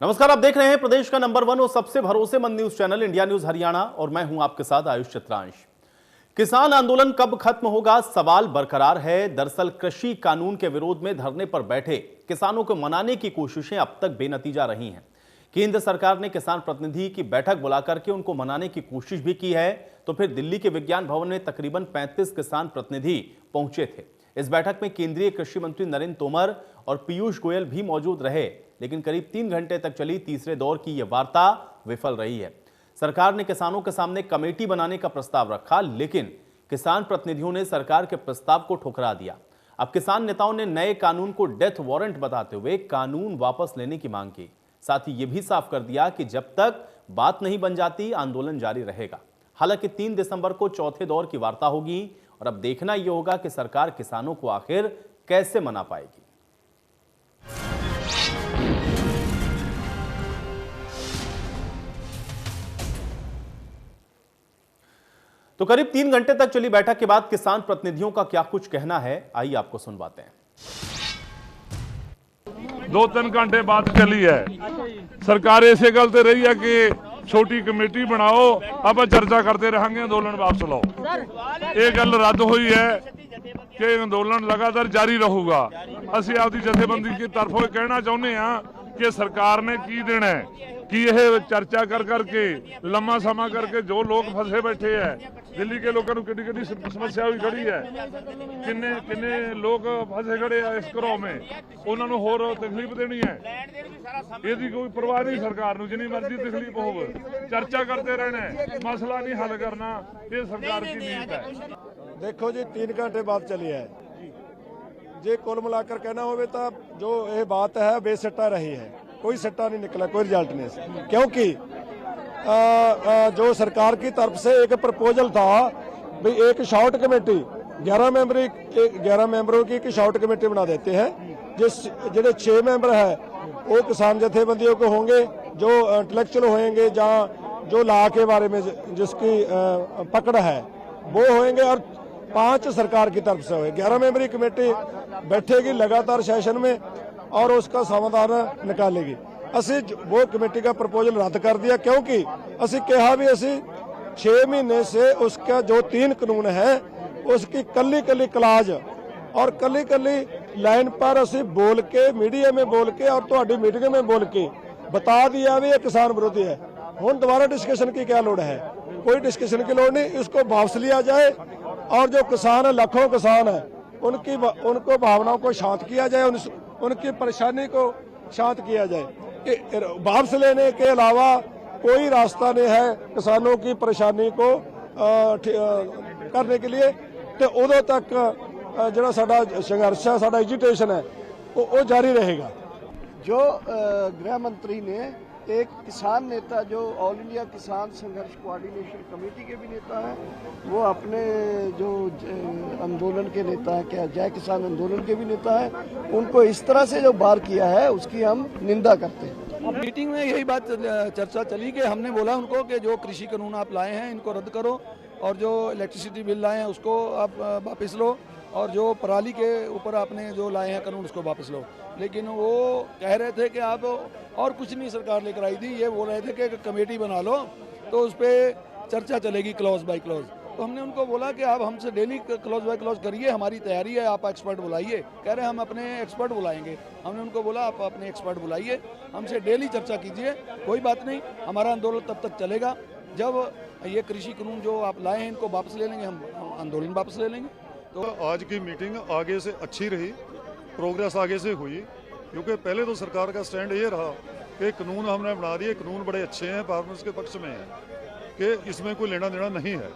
नमस्कार, आप देख रहे हैं प्रदेश का नंबर 1 और सबसे भरोसेमंद news channel India news Haryana और मैं हूं आपके साथ आयुष चित्रांश। किसान आंदोलन कब खत्म होगा, सवाल बरकरार है। दरअसल कृषि कानून के विरोध में धरने पर बैठे किसानों को मनाने की कोशिशें अब तक बेनतीजा रही हैं। केंद्र सरकार ने किसान प्रतिनिधि की बैठक बुलाकर के उनको मनाने की कोशिश भी की है, तो फिर दिल्ली के विज्ञान भवन में तकरीबन 35 किसान प्रतिनिधि पहुंचे थे। इस बैठक में केंद्रीय कृषि मंत्री नरेंद्र तोमर और पीयूष गोयल भी मौजूद रहे, लेकिन करीब 3 घंटे तक चली तीसरे दौर की यह वार्ता विफल रही है। सरकार ने किसानों के सामने कमेटी बनाने का प्रस्ताव रखा, लेकिन किसान प्रतिनिधियों ने सरकार के प्रस्ताव को ठुकरा दिया। अब किसान नेताओं ने नए कानून को डेथ वारंट बताते हुए कानून वापस लेने की मांग की। साथ ही यह भी साफ कर दिया कि जब तक बात नहीं बन जाती आंदोलन जारी रहेगा। हालांकि 3 दिसंबर को चौथे दौर की वार्ता होगी और अब देखना यह होगा कि सरकार किसानों को आखिर कैसे मना पाएगी। तो करीब 3 घंटे तक चली बैठक के बाद किसान प्रतिनिधियों का क्या कुछ कहना है, आइए आपको सुनवाते हैं। 2-3 घंटे बाद चली है। सरकार ऐसे गलते रही है कि छोटी कमेटी बनाओ, अब चर्चा करते रहेंगे, आंदोलन वापस लो। ये गल रद्द हुई है कि अंदोलन लगातार जारी रहूगा। असं आपकी जथेबंदी की तरफों कहना चाहते हैं कि सरकार ने की देना है कि यह चर्चा कर करके लंबा समा करके जो लोग फंसे बैठे हैं, दिल्ली के लोगों को कितनी समस्या हुई खड़ी है, किन्ने लोग फंसे खड़े हैं इस घरों में, उन्होंने होर तकलीफ देनी है। यदि कोई परवाह नहीं सरकार को, जितनी मर्जी तकलीफ हो, चर्चा करते रहना है, मसला नहीं हल करना, ये सरकार की नीति है। देखो जी, 3 घंटे बाद चली है जी। कुल मिलाकर कहना हो तो जो ये बात है बेसिट्टा रही है, कोई सट्टा नहीं निकला, कोई रिजल्ट नहीं, क्योंकि जो सरकार की तरफ से एक प्रपोजल था भी एक शॉर्ट कमेटी 11 मेंबरों की एक शॉर्ट कमेटी बना देते हैं, जिस 6 मेंबर है वो किसान जथेबंदियों के होंगे, जो इंटेलेक्चुअल होंगे, जहाँ जो लॉ के बारे में जिसकी पकड़ है वो होंगे, और 5 सरकार की तरफ से होंगे। 11 मेंबरी कमेटी बैठेगी लगातार सेशन में और उसका समाधान निकालेगी। असी वो कमेटी का प्रपोजल रद्द कर दिया, क्योंकि असी कहा भी असी 6 महीने से उसका जो 3 कानून है उसकी कली क्लाज और कली लाइन पर असी बोल के, मीडिया में बोल के और तो मीटिंग में बोल के बता दिया भी ये किसान विरोधी है। हुण दोबारा डिस्कशन की क्या लोड़ है? कोई डिस्कशन की लोड़ नहीं, इसको वापस लिया जाए और जो किसान है, लाखों किसान है, उनको भावनाओं को शांत किया जाए, उनकी परेशानी को शांत किया जाए। वापस लेने के अलावा कोई रास्ता नहीं है किसानों की परेशानी को करने के लिए। तो उदों तक जो साडा संघर्ष है, साडा एजिटेशन है, वो जारी रहेगा। जो गृह मंत्री ने एक किसान नेता जो ऑल इंडिया किसान संघर्ष कोऑर्डिनेशन कमेटी के भी नेता हैं, वो अपने जो आंदोलन के नेता हैं, क्या जय किसान आंदोलन के भी नेता हैं, उनको इस तरह से जो बार किया है उसकी हम निंदा करते हैं। मीटिंग में यही बात चर्चा चली कि हमने बोला उनको कि जो कृषि कानून आप लाए हैं इनको रद्द करो, और जो इलेक्ट्रिसिटी बिल लाए हैं उसको आप वापस लो, और जो पराली के ऊपर आपने जो लाए हैं कानून उसको वापस लो। लेकिन वो कह रहे थे कि आप और कुछ नहीं सरकार लेकर आई थी, ये बोल रहे थे कि एक कमेटी बना लो तो उस पर चर्चा चलेगी क्लॉज बाय क्लॉज। तो हमने उनको बोला कि आप हमसे डेली क्लॉज बाय क्लॉज करिए, हमारी तैयारी है, आप एक्सपर्ट बुलाइए। कह रहे हम अपने एक्सपर्ट बुलाएंगे। हमने उनको बोला आप अपने एक्सपर्ट बुलाइए, हमसे डेली चर्चा कीजिए, कोई बात नहीं, हमारा आंदोलन तब तक चलेगा जब ये कृषि कानून जो आप लाए हैं इनको वापस ले लेंगे, हम आंदोलन वापस ले लेंगे। तो आज की मीटिंग आगे से अच्छी रही, प्रोग्रेस आगे से हुई, क्योंकि पहले तो सरकार का स्टैंड ये रहा कि कानून हमने बना दिए, कानून बड़े अच्छे हैं, फार्मर्स के पक्ष में है कि इसमें कोई लेना देना नहीं है।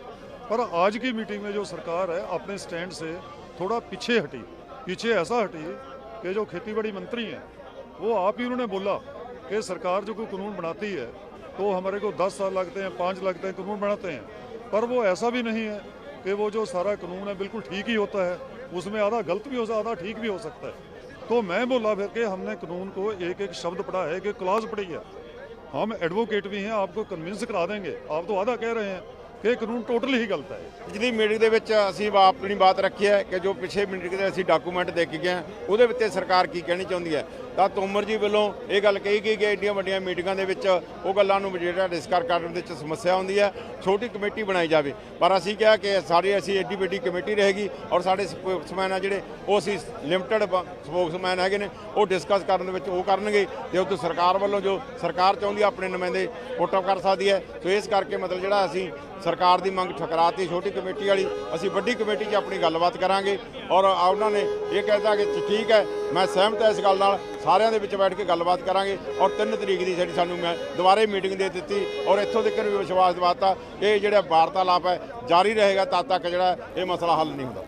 पर आज की मीटिंग में जो सरकार है अपने स्टैंड से थोड़ा पीछे हटी। पीछे ऐसा हटी कि जो खेतीबाड़ी मंत्री हैं वो आप ही उन्होंने बोला कि सरकार जो कोई कानून बनाती है तो हमारे को 10 साल लगते हैं, 5 लगते हैं, कानून बनाते हैं। पर वो ऐसा भी नहीं है कि वो जो सारा कानून है बिल्कुल ठीक ही होता है, उसमें आधा गलत भी हो सकता है, आधा ठीक भी हो सकता है। तो मैं बोला फिर कि हमने कानून को एक एक शब्द पढ़ा है, कि क्लॉज पढ़ी है, हम एडवोकेट भी हैं, आपको कन्विंस करा देंगे। आप तो आधा कह रहे हैं कि कानून टोटली ही गलत है। पिछली मीटिंग ਦੇ ਵਿੱਚ ਅਸੀਂ ਆਪਣੀ ਬਾਤ ਰੱਖੀ ਹੈ ਕਿ ਜੋ ਪਿਛੇ ਮੀਟਿੰਗ ਦੇ ਅਸੀਂ ਡਾਕੂਮੈਂਟ ਦੇ ਕੇ ਗਏ ਹਾਂ ਉਹਦੇ ਵਿੱਚ ਸਰਕਾਰ ਕੀ ਕਹਿਣੀ ਚਾਹੁੰਦੀ ਹੈ। ਤਾਂ ਤੋਮਰ ਜੀ ਵੱਲੋਂ ਇਹ ਗੱਲ ਕਹੀ ਗਈ ਕਿ ਏਡੀਆਂ ਵੱਡੀਆਂ ਮੀਟਿੰਗਾਂ ਦੇ ਵਿੱਚ ਉਹ ਗੱਲਾਂ ਨੂੰ ਜਿਹੜਾ ਡਿਸਕਸ ਕਰਨ ਦੇ ਵਿੱਚ ਸਮੱਸਿਆ ਹੁੰਦੀ ਹੈ, ਛੋਟੀ ਕਮੇਟੀ ਬਣਾਈ ਜਾਵੇ। ਪਰ ਅਸੀਂ ਕਿਹਾ ਕਿ ਅਸੀਂ ਏਡੀ ਵੱਡੀ ਕਮੇਟੀ ਰਹੇਗੀ ਔਰ ਸਾਡੇ ਸਪੋਕਸਮੈਨ ਆ ਜਿਹੜੇ ਉਹ ਅਸੀਂ ਲਿਮਟਿਡ ਸਪੋਕਸਮੈਨ ਹੈਗੇ ਨੇ, ਉਹ ਡਿਸਕਸ ਕਰਨ ਦੇ ਵਿੱਚ ਉਹ ਕਰਨਗੇ ਤੇ ਉਹ ਤੋਂ ਸਰਕਾਰ ਵੱਲੋਂ ਜੋ ਸਰਕਾਰ ਚਾਹੁੰਦੀ ਆ ਆਪਣੇ ਨੁਮਾਇੰਦੇ ਪੁੱਟ ਅਪ ਕਰ ਸਕਦੀ ਹੈ। ਸੋ ਇਸ ਕਰਕੇ ਮਤਲਬ ਜਿਹੜਾ ਅਸੀਂ ਸਰਕਾਰ ਦੀ ਮੰਗ ਠੁਕਰਾਤੀ ਛੋਟੀ ਕਮੇਟੀ ਵਾਲੀ, ਅਸੀਂ ਵੱਡੀ ਕਮੇਟੀ 'ਚ ਆਪਣੀ ਗੱਲਬਾਤ ਕਰਾਂਗੇ। ਔਰ ਉਹਨਾਂ ਨੇ ਇਹ ਕਹਿਤਾ ਕਿ ਠੀਕ ਹੈ, ਮੈਂ ਸਹਿਮਤ ਹਾਂ ਇਸ ਗੱਲ ਨਾਲ, ਸਾਰਿਆਂ ਦੇ ਵਿੱਚ ਬੈਠ ਕੇ ਗੱਲਬਾਤ ਕਰਾਂਗੇ। ਔਰ 3 ਤਰੀਕ ਦੀ ਸਾਨੂੰ ਮੈਂ ਦੁਬਾਰੇ ਮੀਟਿੰਗ ਦੇ ਦਿੱਤੀ ਔਰ ਇੱਥੋਂ ਤੱਕ ਵੀ ਵਿਸ਼ਵਾਸ ਦਿਵਾਤਾ ਕਿ ਜਿਹੜਾ ਵਾਰਤਾਲਾਪ ਹੈ ਜਾਰੀ ਰਹੇਗਾ ਤਦ ਤੱਕ ਜਿਹੜਾ ਇਹ ਮਸਲਾ ਹੱਲ नहीं होता।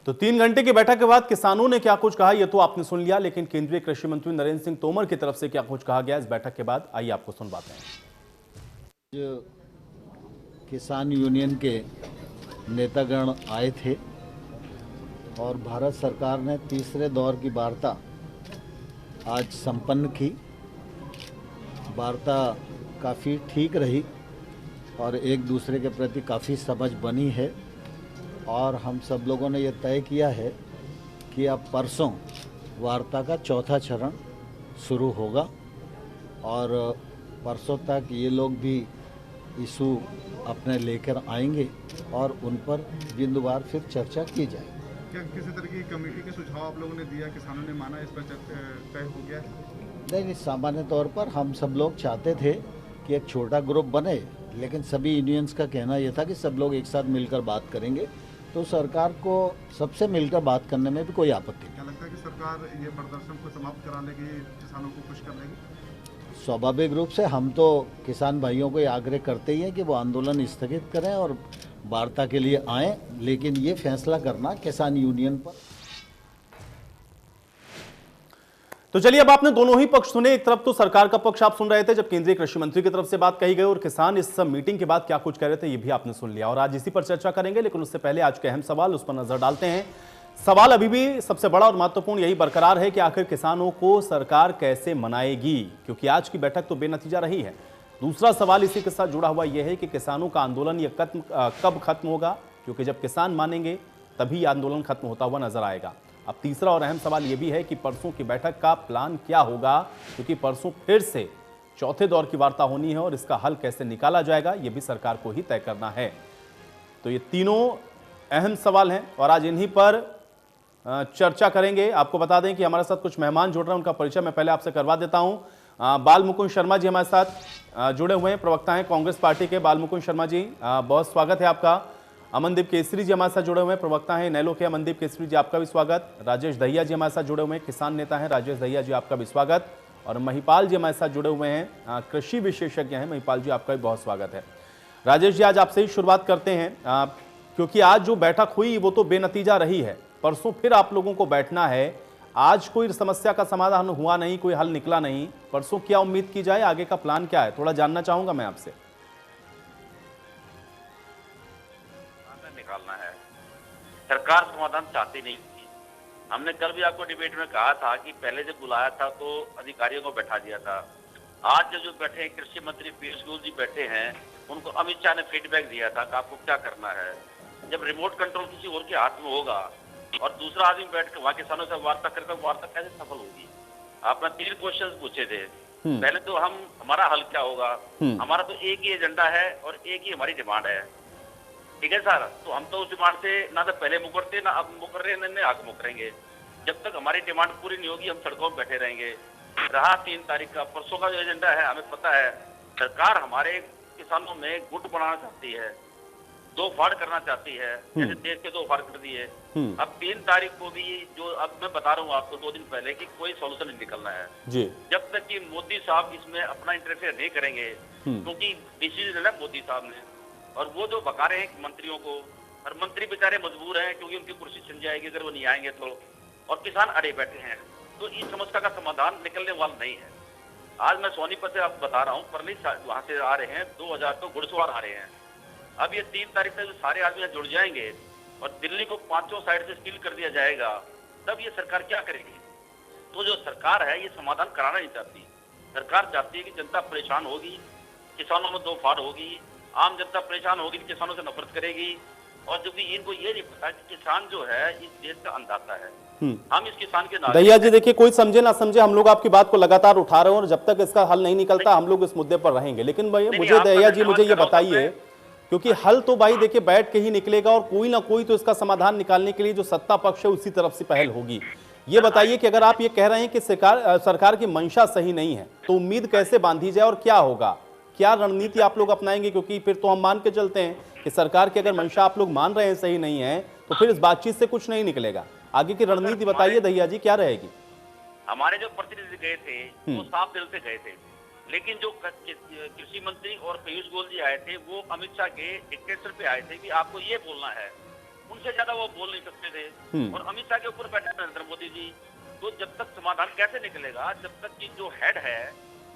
तो 3 घंटे की बैठक के बाद किसानों ने क्या कुछ कहा ये तो आपने सुन लिया, लेकिन केंद्रीय कृषि मंत्री नरेंद्र सिंह तोमर की तरफ से क्या कुछ कहा गया इस बैठक के बाद, आइए आपको सुनवाते हैं। जो किसान यूनियन के नेतागण आए थे और भारत सरकार ने तीसरे दौर की वार्ता आज संपन्न की। वार्ता काफ़ी ठीक रही और एक दूसरे के प्रति काफ़ी समझ बनी है और हम सब लोगों ने ये तय किया है कि अब परसों वार्ता का चौथा चरण शुरू होगा और परसों तक ये लोग भी इशू अपने लेकर आएंगे और उन पर बिंदुवार फिर चर्चा की जाएगी। क्या किसी तरह की कमेटी के सुझाव आप लोगों ने दिया, किसानों ने माना, इस पर तय हो गया? नहीं, सामान्य तौर पर हम सब लोग चाहते थे कि एक छोटा ग्रुप बने, लेकिन सभी यूनियंस का कहना यह था कि सब लोग एक साथ मिलकर बात करेंगे, तो सरकार को सबसे मिलकर बात करने में भी कोई आपत्ति नहीं। क्या लगता है कि सरकार ये प्रदर्शन को समाप्त करा लेगी, किसानों को खुश कर लेगी? स्वाभाविक रूप से हम तो किसान भाइयों को ये आग्रह करते ही हैं कि वो आंदोलन स्थगित करें और वार्ता के लिए आएं, लेकिन ये फैसला करना किसान यूनियन पर। तो चलिए, अब आपने दोनों ही पक्ष सुने। एक तरफ तो सरकार का पक्ष आप सुन रहे थे जब केंद्रीय कृषि मंत्री की तरफ से बात कही गई, और किसान इस सब मीटिंग के बाद क्या कुछ कह रहे थे ये भी आपने सुन लिया, और आज इसी पर चर्चा करेंगे। लेकिन उससे पहले आज के अहम सवाल, उस पर नजर डालते हैं। सवाल अभी भी सबसे बड़ा और महत्वपूर्ण यही बरकरार है कि आखिर किसानों को सरकार कैसे मनाएगी, क्योंकि आज की बैठक तो बेनतीजा रही है। दूसरा सवाल इसी के साथ जुड़ा हुआ यह है कि किसानों का आंदोलन ये कब खत्म होगा, क्योंकि जब किसान मानेंगे तभी आंदोलन खत्म होता हुआ नजर आएगा। अब तीसरा और अहम सवाल यह भी है कि परसों की बैठक का प्लान क्या होगा, क्योंकि परसों फिर से चौथे दौर की वार्ता होनी है और इसका हल कैसे निकाला जाएगा यह भी सरकार को ही तय करना है। तो ये तीनों अहम सवाल हैं और आज इन्हीं पर चर्चा करेंगे। आपको बता दें कि हमारे साथ कुछ मेहमान जुड़ रहे हैं, उनका परिचय मैं पहले आपसे करवा देता हूं। बाल मुकुंद शर्मा जी हमारे साथ जुड़े हुए हैं, प्रवक्ता हैं कांग्रेस पार्टी के। बाल मुकुंद शर्मा जी, बहुत स्वागत है आपका। अमनदीप केसरी जी हमारे साथ जुड़े हुए हैं, प्रवक्ता हैं इनेलो के। अमनदीप केसरी जी, आपका भी स्वागत। राजेश दहिया जी हमारे साथ जुड़े हुए हैं, किसान नेता हैं। राजेश दहिया जी, आपका भी स्वागत। और महिपाल जी हमारे साथ जुड़े हुए हैं, कृषि विशेषज्ञ हैं। महिपाल जी, आपका भी बहुत स्वागत है। राजेश जी, आज आपसे ही शुरुआत करते हैं, क्योंकि आज जो बैठक हुई वो तो बेनतीजा रही है। परसों फिर आप लोगों को बैठना है। आज कोई समस्या का समाधान हुआ नहीं, कोई हल निकला नहीं। परसों क्या उम्मीद की जाए, आगे का प्लान क्या है, थोड़ा जानना चाहूंगा मैं आपसे। निकालना है, सरकार समाधान चाहती नहीं थी। हमने कल भी आपको डिबेट में कहा था कि पहले जब बुलाया था तो अधिकारियों को बैठा दिया था। आज जो बैठे कृषि मंत्री पीयूष गोयल जी बैठे हैं, उनको अमित शाह ने फीडबैक दिया था कि आपको क्या करना है। जब रिमोट कंट्रोल किसी और के हाथ में होगा और दूसरा आदमी बैठ कर वहां किसानों से वार्ता करता, वार्ता कैसे सफल होगी? आपने 3 क्वेश्चन पूछे थे। पहले तो हमारा हल क्या होगा। हमारा तो एक ही एजेंडा है और एक ही हमारी डिमांड है, ठीक है सर। तो हम तो उस डिमांड से ना तो पहले मुकरते, ना अब मुकर रहे, ना आगे मुकरेंगे। जब तक हमारी डिमांड पूरी नहीं होगी हम सड़कों पर बैठे रहेंगे। रहा 3 तारीख का, परसों का जो एजेंडा है, हमें पता है सरकार हमारे किसानों में गुट बनाना चाहती है, 2 फाड़ करना चाहती है, जैसे देश के 2 फाड़ कर दिए। अब 3 तारीख को भी जो अब मैं बता रहा हूँ आपको 2 दिन पहले कि कोई सॉल्यूशन नहीं निकलना है जी, जब तक कि मोदी साहब इसमें अपना इंटरफेयर नहीं करेंगे, क्योंकि डिसीजन है ना मोदी साहब ने। और वो जो बका रहे हैं मंत्रियों को, और मंत्री बेचारे मजबूर हैं क्योंकि उनकी कुर्सी छिन जाएगी अगर वो नहीं आएंगे तो, और किसान अड़े बैठे हैं। तो इस समस्या का समाधान निकलने वाला नहीं है। आज मैं सोनीपत से आपको बता रहा हूँ, परली वहां से आ रहे हैं 2000 तो घुड़सवार आ रहे हैं। अब ये 3 तारीख से जो सारे आदमी जुड़ जाएंगे और दिल्ली को 5 साइड से सील कर दिया जाएगा, तब ये सरकार क्या करेगी? तो जो सरकार है ये समाधान कराना नहीं चाहती। सरकार चाहती है कि जनता परेशान होगी, किसानों में 2 फाड़ होगी, आम जनता परेशान होगी, किसानों से नफरत करेगी, और जबकि इनको ये नहीं पता कि किसान जो है इस देश का अन्नदाता है। हम इस किसान के नाते दहिया जी देखिए, कोई समझे ना समझे, हम लोग आपकी बात को लगातार उठा रहे हैं और जब तक इसका हल नहीं निकलता हम लोग इस मुद्दे पर रहेंगे। लेकिन भाई मुझे दहिया जी मुझे ये बताइए, क्योंकि हल तो भाई देखिए बैठ के ही निकलेगा और कोई ना कोई तो इसका समाधान निकालने के लिए जो सत्ता पक्ष है उसी तरफ से पहल होगी। ये बताइए कि अगर आप ये कह रहे हैं कि सरकार की मंशा सही नहीं है तो उम्मीद कैसे बांधी जाए और क्या होगा, क्या रणनीति आप लोग अपनाएंगे? क्योंकि फिर तो हम मान के चलते हैं कि सरकार की अगर मंशा आप लोग मान रहे हैं सही नहीं है तो फिर इस बातचीत से कुछ नहीं निकलेगा। आगे की रणनीति बताइए दहिया जी, क्या रहेगी? हमारे जो प्रतिनिधि गए थे वो साफ दिल से गए थे, लेकिन जो कृषि मंत्री और पीयूष गोयल जी आए थे वो अमित शाह के डिक्टेशन पे आए थे कि आपको ये बोलना है, उनसे ज्यादा वो बोल नहीं सकते थे। और अमित शाह के ऊपर बैठे नरेंद्र मोदी जी। तो जब तक समाधान कैसे निकलेगा, जब तक कि जो हेड है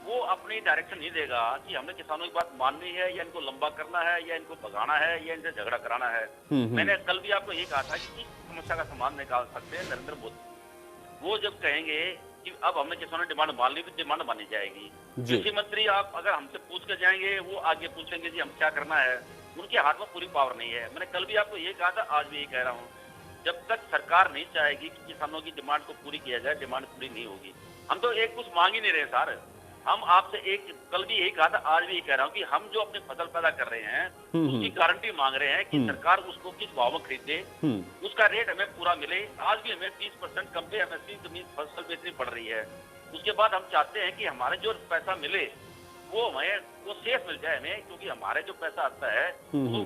वो अपनी डायरेक्शन नहीं देगा कि हमने किसानों की बात माननी है या इनको लंबा करना है या इनको भगाना है या इनसे झगड़ा कराना है। मैंने कल भी आपको ये कहा था कि इस समस्या का समाधान निकाल सकते हैं नरेंद्र मोदी। वो जब कहेंगे कि अब हमने किसानों ने डिमांड मान ली तो डिमांड मानी जाएगी। कृषि मंत्री आप अगर हमसे पूछ के जाएंगे वो आगे पूछेंगे जी हम क्या करना है, उनके हाथ में पूरी पावर नहीं है। मैंने कल भी आपको ये कहा था, आज भी ये कह रहा हूँ, जब तक सरकार नहीं चाहेगी कि किसानों की डिमांड को पूरी किया जाए, डिमांड पूरी नहीं होगी। हम तो एक कुछ मांग ही नहीं रहे सर, हम आपसे एक कल भी यही कहा था, आज भी यही कह रहा हूँ कि हम जो अपनी फसल पैदा कर रहे हैं उसकी गारंटी मांग रहे हैं कि सरकार उसको किस भाव में खरीद दे, उसका रेट हमें पूरा मिले। आज भी हमें 30% कम पे एमएसपी जमीन फसल बेचनी पड़ रही है। उसके बाद हम चाहते हैं कि हमारे जो पैसा मिले वो हमें वो सेफ मिल जाए हमें, क्योंकि हमारे जो पैसा आता है वो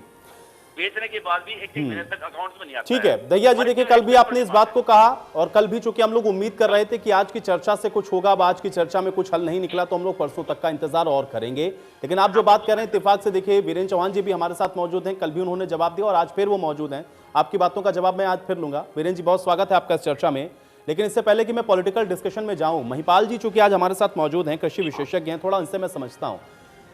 बेचने के बाद भी एक महीने तक अकाउंट में नहीं आता। ठीक है दहिया जी, देखिए कल भी आपने इस बात को कहा और कल भी चूंकि हम लोग उम्मीद कर रहे थे कि आज की चर्चा से कुछ होगा, अब आज की चर्चा में कुछ हल नहीं निकला तो हम लोग परसों तक का इंतजार और करेंगे। लेकिन आप जो बात कर रहे हैं इत्तेफाक से देखिए वीरेंद्र चौहान जी भी हमारे साथ मौजूद हैं, कल भी उन्होंने जवाब दिया और आज फिर वो मौजूद हैं। आपकी बातों का जवाब मैं आज फिर लूंगा। वीरेंद्र जी बहुत स्वागत है आपका इस चर्चा में। लेकिन इससे पहले कि मैं पॉलिटिकल डिस्कशन में जाऊं, महिपाल जी चूंकि आज हमारे साथ मौजूद हैं, कृषि विशेषज्ञ हैं, थोड़ा उनसे मैं समझता हूं।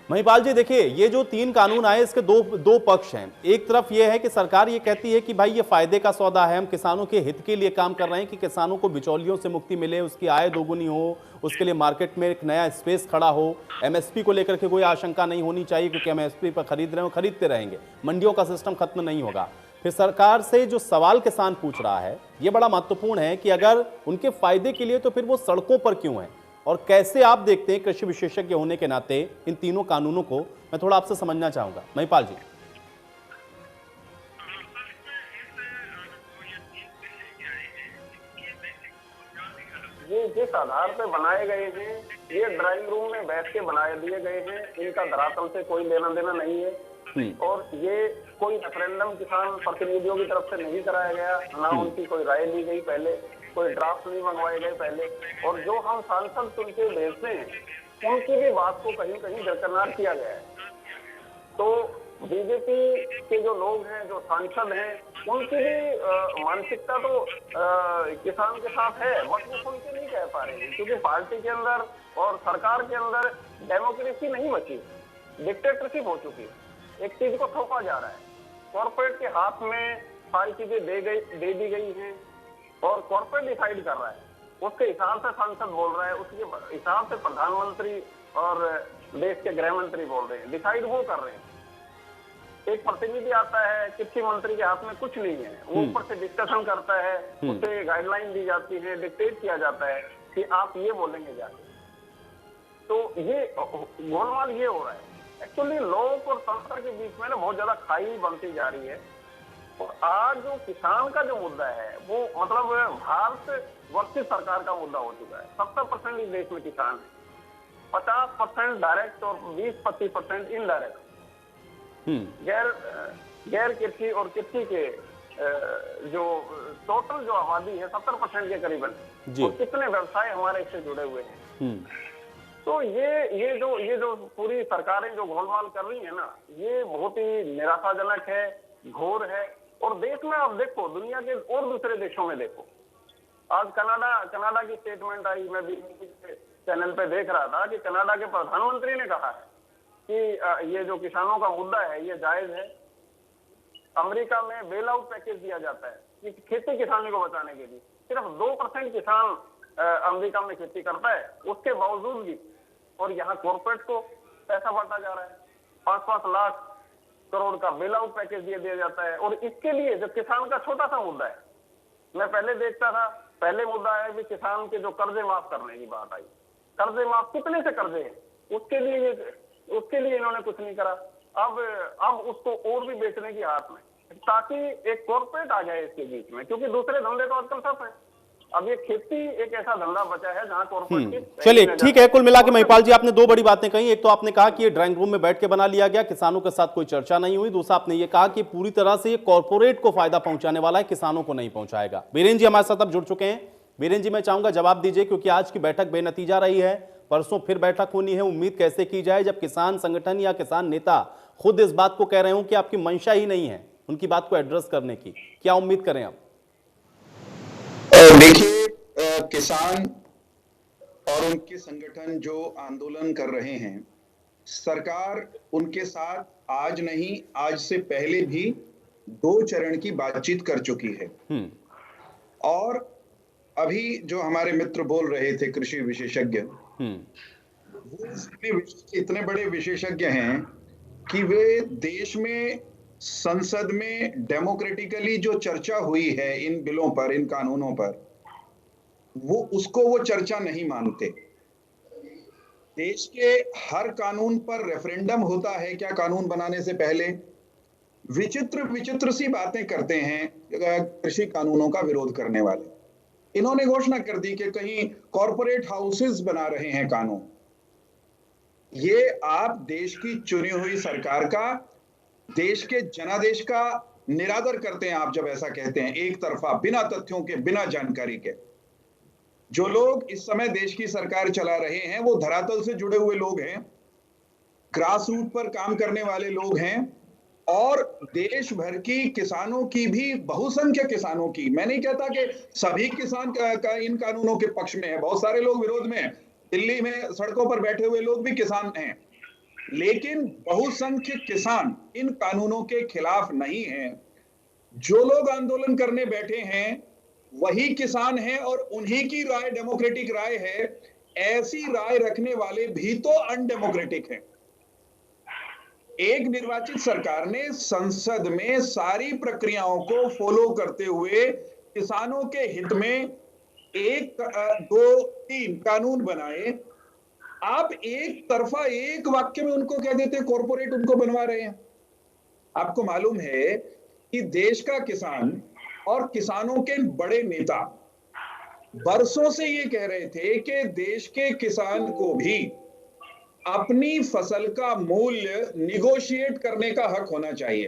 महिपाल जी देखिए, ये जो 3 कानून आए इसके दो पक्ष हैं। एक तरफ ये है कि सरकार ये कहती है कि भाई ये फायदे का सौदा है, हम किसानों के हित के लिए काम कर रहे हैं कि किसानों को बिचौलियों से मुक्ति मिले, उसकी आय दोगुनी हो, उसके लिए मार्केट में एक नया स्पेस खड़ा हो, एमएसपी को लेकर के कोई आशंका नहीं होनी चाहिए क्योंकि हम एमएसपी पर खरीद रहे हो, खरीदते रहेंगे, मंडियों का सिस्टम खत्म नहीं होगा। फिर सरकार से जो सवाल किसान पूछ रहा है ये बड़ा महत्वपूर्ण है कि अगर उनके फायदे के लिए तो फिर वो सड़कों पर क्यों है, और कैसे आप देखते हैं कृषि विशेषज्ञ होने के नाते इन तीनों कानूनों को, मैं थोड़ा आपसे समझना चाहूंगा महिपाल जी। ये जिस आधार पे बनाए गए हैं ये ड्राइंग रूम में बैठ के बना दिए गए हैं, इनका धरातल से कोई लेना देना नहीं है। और ये कोई रेफरेंडम किसान प्रतिनिधियों की तरफ से नहीं कराया गया, ना उनकी कोई राय ली गई पहले, कोई ड्राफ्ट नहीं मंगवाए गए पहले। और जो हम सांसद चुन के भेजते हैं उनकी भी बात को कहीं कहीं दरकिनार किया गया है। तो बीजेपी के जो लोग हैं, जो सांसद हैं, उनकी भी मानसिकता तो किसान के साथ है, बट वो सुन के नहीं कह पा रहे हैं क्योंकि पार्टी के अंदर और सरकार के अंदर डेमोक्रेसी नहीं बची, डिक्टेटरशिप हो चुकी है। एक चीज को थोपा जा रहा है, कॉर्पोरेट के हाथ में सारी चीजें दे दी गई हैं और कॉर्पोरेट डिसाइड कर रहा है, उसके हिसाब से सांसद बोल रहा है, उसके हिसाब से प्रधानमंत्री और देश के गृह मंत्री बोल रहे हैं, डिसाइड वो कर रहे हैं। एक प्रतिनिधि आता है, कृषि मंत्री के हाथ में कुछ नहीं है, वो ऊपर से डिस्कशन करता है, उसे गाइडलाइन दी जाती है, डिक्टेट किया जाता है कि आप ये बोलेंगे जाके। तो ये गोलमाल ये हो रहा है। एक्चुअली लोग और तंत्र के बीच में ना बहुत ज्यादा खाई बनती जा रही है। और आज जो किसान का जो मुद्दा है वो मतलब भारत वर्सेस सरकार का मुद्दा हो चुका है। 70% इस देश में किसान है, 50% डायरेक्ट और 20-25% इनडायरेक्ट। गैर कृषि और कृषि के जो टोटल जो आबादी है 70% के करीबन, और कितने व्यवसाय हमारे इससे जुड़े हुए हैं। तो ये जो पूरी सरकारें जो गोलमाल कर रही है ना, ये बहुत ही निराशाजनक है, घोर है। और देश में आप देखो, दुनिया के और दूसरे देशों में देखो, आज कनाडा की स्टेटमेंट आई, मैं भी चैनल पे देख रहा था कि कनाडा के प्रधानमंत्री ने कहा है कि ये जो किसानों का मुद्दा है ये जायज है। अमेरिका में बेल आउट पैकेज दिया जाता है कि खेती किसानी को बचाने के लिए, सिर्फ 2% किसान अमेरिका में खेती करता है, उसके बावजूद भी। और यहाँ कॉर्पोरेट को पैसा बांटा जा रहा है, 5-5 लाख करोड़ का बेल आउट पैकेज दिया जाता है। और इसके लिए जो किसान का छोटा सा मुद्दा है, मैं पहले देखता था, पहले मुद्दा है कि किसान के जो कर्जे माफ करने की बात आई, कर्जे माफ कितने से कर्जे हैं, उसके लिए इन्होंने कुछ नहीं करा। अब उसको और भी बेचने की हाथ में, ताकि एक कॉर्पोरेट आ जाए इसके बीच में, क्योंकि दूसरे धंधे तो आजकल सब है। अब ये खेती एक ऐसा धंधा बचा है जहां कॉर्पोरेट। चलिए ठीक है, कुल मिला के महिपाल जी आपने दो बड़ी बातें कही। एक तो आपने कहा कि ये ड्राइंग रूम में बैठ के बना लिया गया, किसानों के साथ कोई चर्चा नहीं हुई। दूसरा आपने ये कहा कि पूरी तरह से ये कॉर्पोरेट को फायदा पहुंचाने वाला है, किसानों को नहीं पहुंचाएगा। बीरेन जी हमारे साथ अब जुड़ चुके हैं। बीरेन जी मैं चाहूंगा जवाब दीजिए, क्योंकि आज की बैठक बेनतीजा रही है, परसों फिर बैठक होनी है। उम्मीद कैसे की जाए जब किसान संगठन या किसान नेता खुद इस बात को कह रहे हो कि आपकी मंशा ही नहीं है उनकी बात को एड्रेस करने की, क्या उम्मीद करें आप? देखिए, किसान और उनके संगठन जो आंदोलन कर रहे हैं, सरकार उनके साथ आज नहीं, आज से पहले भी 2 चरण की बातचीत कर चुकी है। और अभी जो हमारे मित्र बोल रहे थे कृषि विशेषज्ञ, वो इतने बड़े विशेषज्ञ हैं कि वे देश में संसद में डेमोक्रेटिकली जो चर्चा हुई है इन बिलों पर, इन कानूनों पर, वो चर्चा नहीं मानते। देश के हर कानून पर रेफरेंडम होता है क्या कानून बनाने से पहले? विचित्र सी बातें करते हैं कृषि कानूनों का विरोध करने वाले। इन्होंने घोषणा कर दी कि कहीं कॉर्पोरेट हाउसेस बना रहे हैं कानून। ये आप देश की चुनी हुई सरकार का, देश के जनादेश का निरादर करते हैं आप जब ऐसा कहते हैं, एक तरफा, बिना तथ्यों के, बिना जानकारी के। जो लोग इस समय देश की सरकार चला रहे हैं वो धरातल से जुड़े हुए लोग हैं, ग्रास रूट पर काम करने वाले लोग हैं, और देश भर की किसानों की भी, बहुसंख्यक किसानों की, मैं नहीं कहता कि सभी किसान का इन कानूनों के पक्ष में है, बहुत सारे लोग विरोध में हैं, दिल्ली में सड़कों पर बैठे हुए लोग भी किसान हैं, लेकिन बहुसंख्यक किसान इन कानूनों के खिलाफ नहीं हैं। जो लोग आंदोलन करने बैठे हैं वही किसान हैं और उन्हीं की राय डेमोक्रेटिक राय है। ऐसी राय रखने वाले भी तो अनडेमोक्रेटिक हैं। एक निर्वाचित सरकार ने संसद में सारी प्रक्रियाओं को फॉलो करते हुए किसानों के हित में 1, 2, 3 कानून बनाए। आप एक तरफा एक वाक्य में उनको कह देते कॉर्पोरेट उनको बनवा रहे हैं। आपको मालूम है कि देश का किसान और किसानों के बड़े नेता बरसों से ये कह रहे थे कि देश के किसान को भी अपनी फसल का मूल्य निगोशिएट करने का हक होना चाहिए।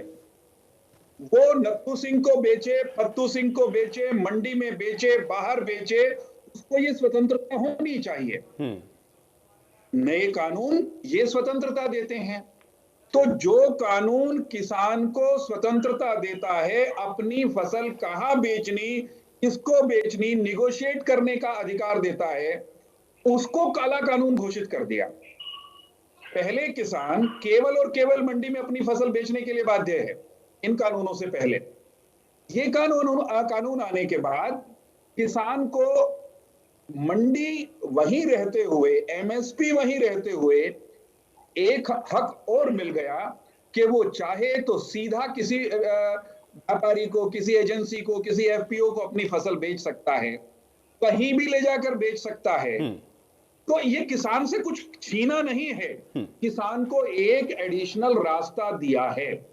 वो नत्थू सिंह को बेचे, फत्तू सिंह को बेचे, मंडी में बेचे, बाहर बेचे, उसको ये स्वतंत्रता होनी चाहिए। नए कानून ये स्वतंत्रता देते हैं। तो जो कानून किसान को स्वतंत्रता देता है अपनी फसल कहां बेचनी, किसको बेचनी, निगोशिएट करने का अधिकार देता है, उसको काला कानून घोषित कर दिया। पहले किसान केवल और केवल मंडी में अपनी फसल बेचने के लिए बाध्य है इन कानूनों से पहले। ये कानून आने के बाद किसान को मंडी वहीं रहते हुए, एमएसपी वहीं रहते हुए एक हक और मिल गया कि वो चाहे तो सीधा किसी व्यापारी को, किसी एजेंसी को, किसी एफपीओ को अपनी फसल बेच सकता है, कहीं भी ले जाकर बेच सकता है। तो ये किसान से कुछ छीना नहीं है, किसान को एक एडिशनल रास्ता दिया है।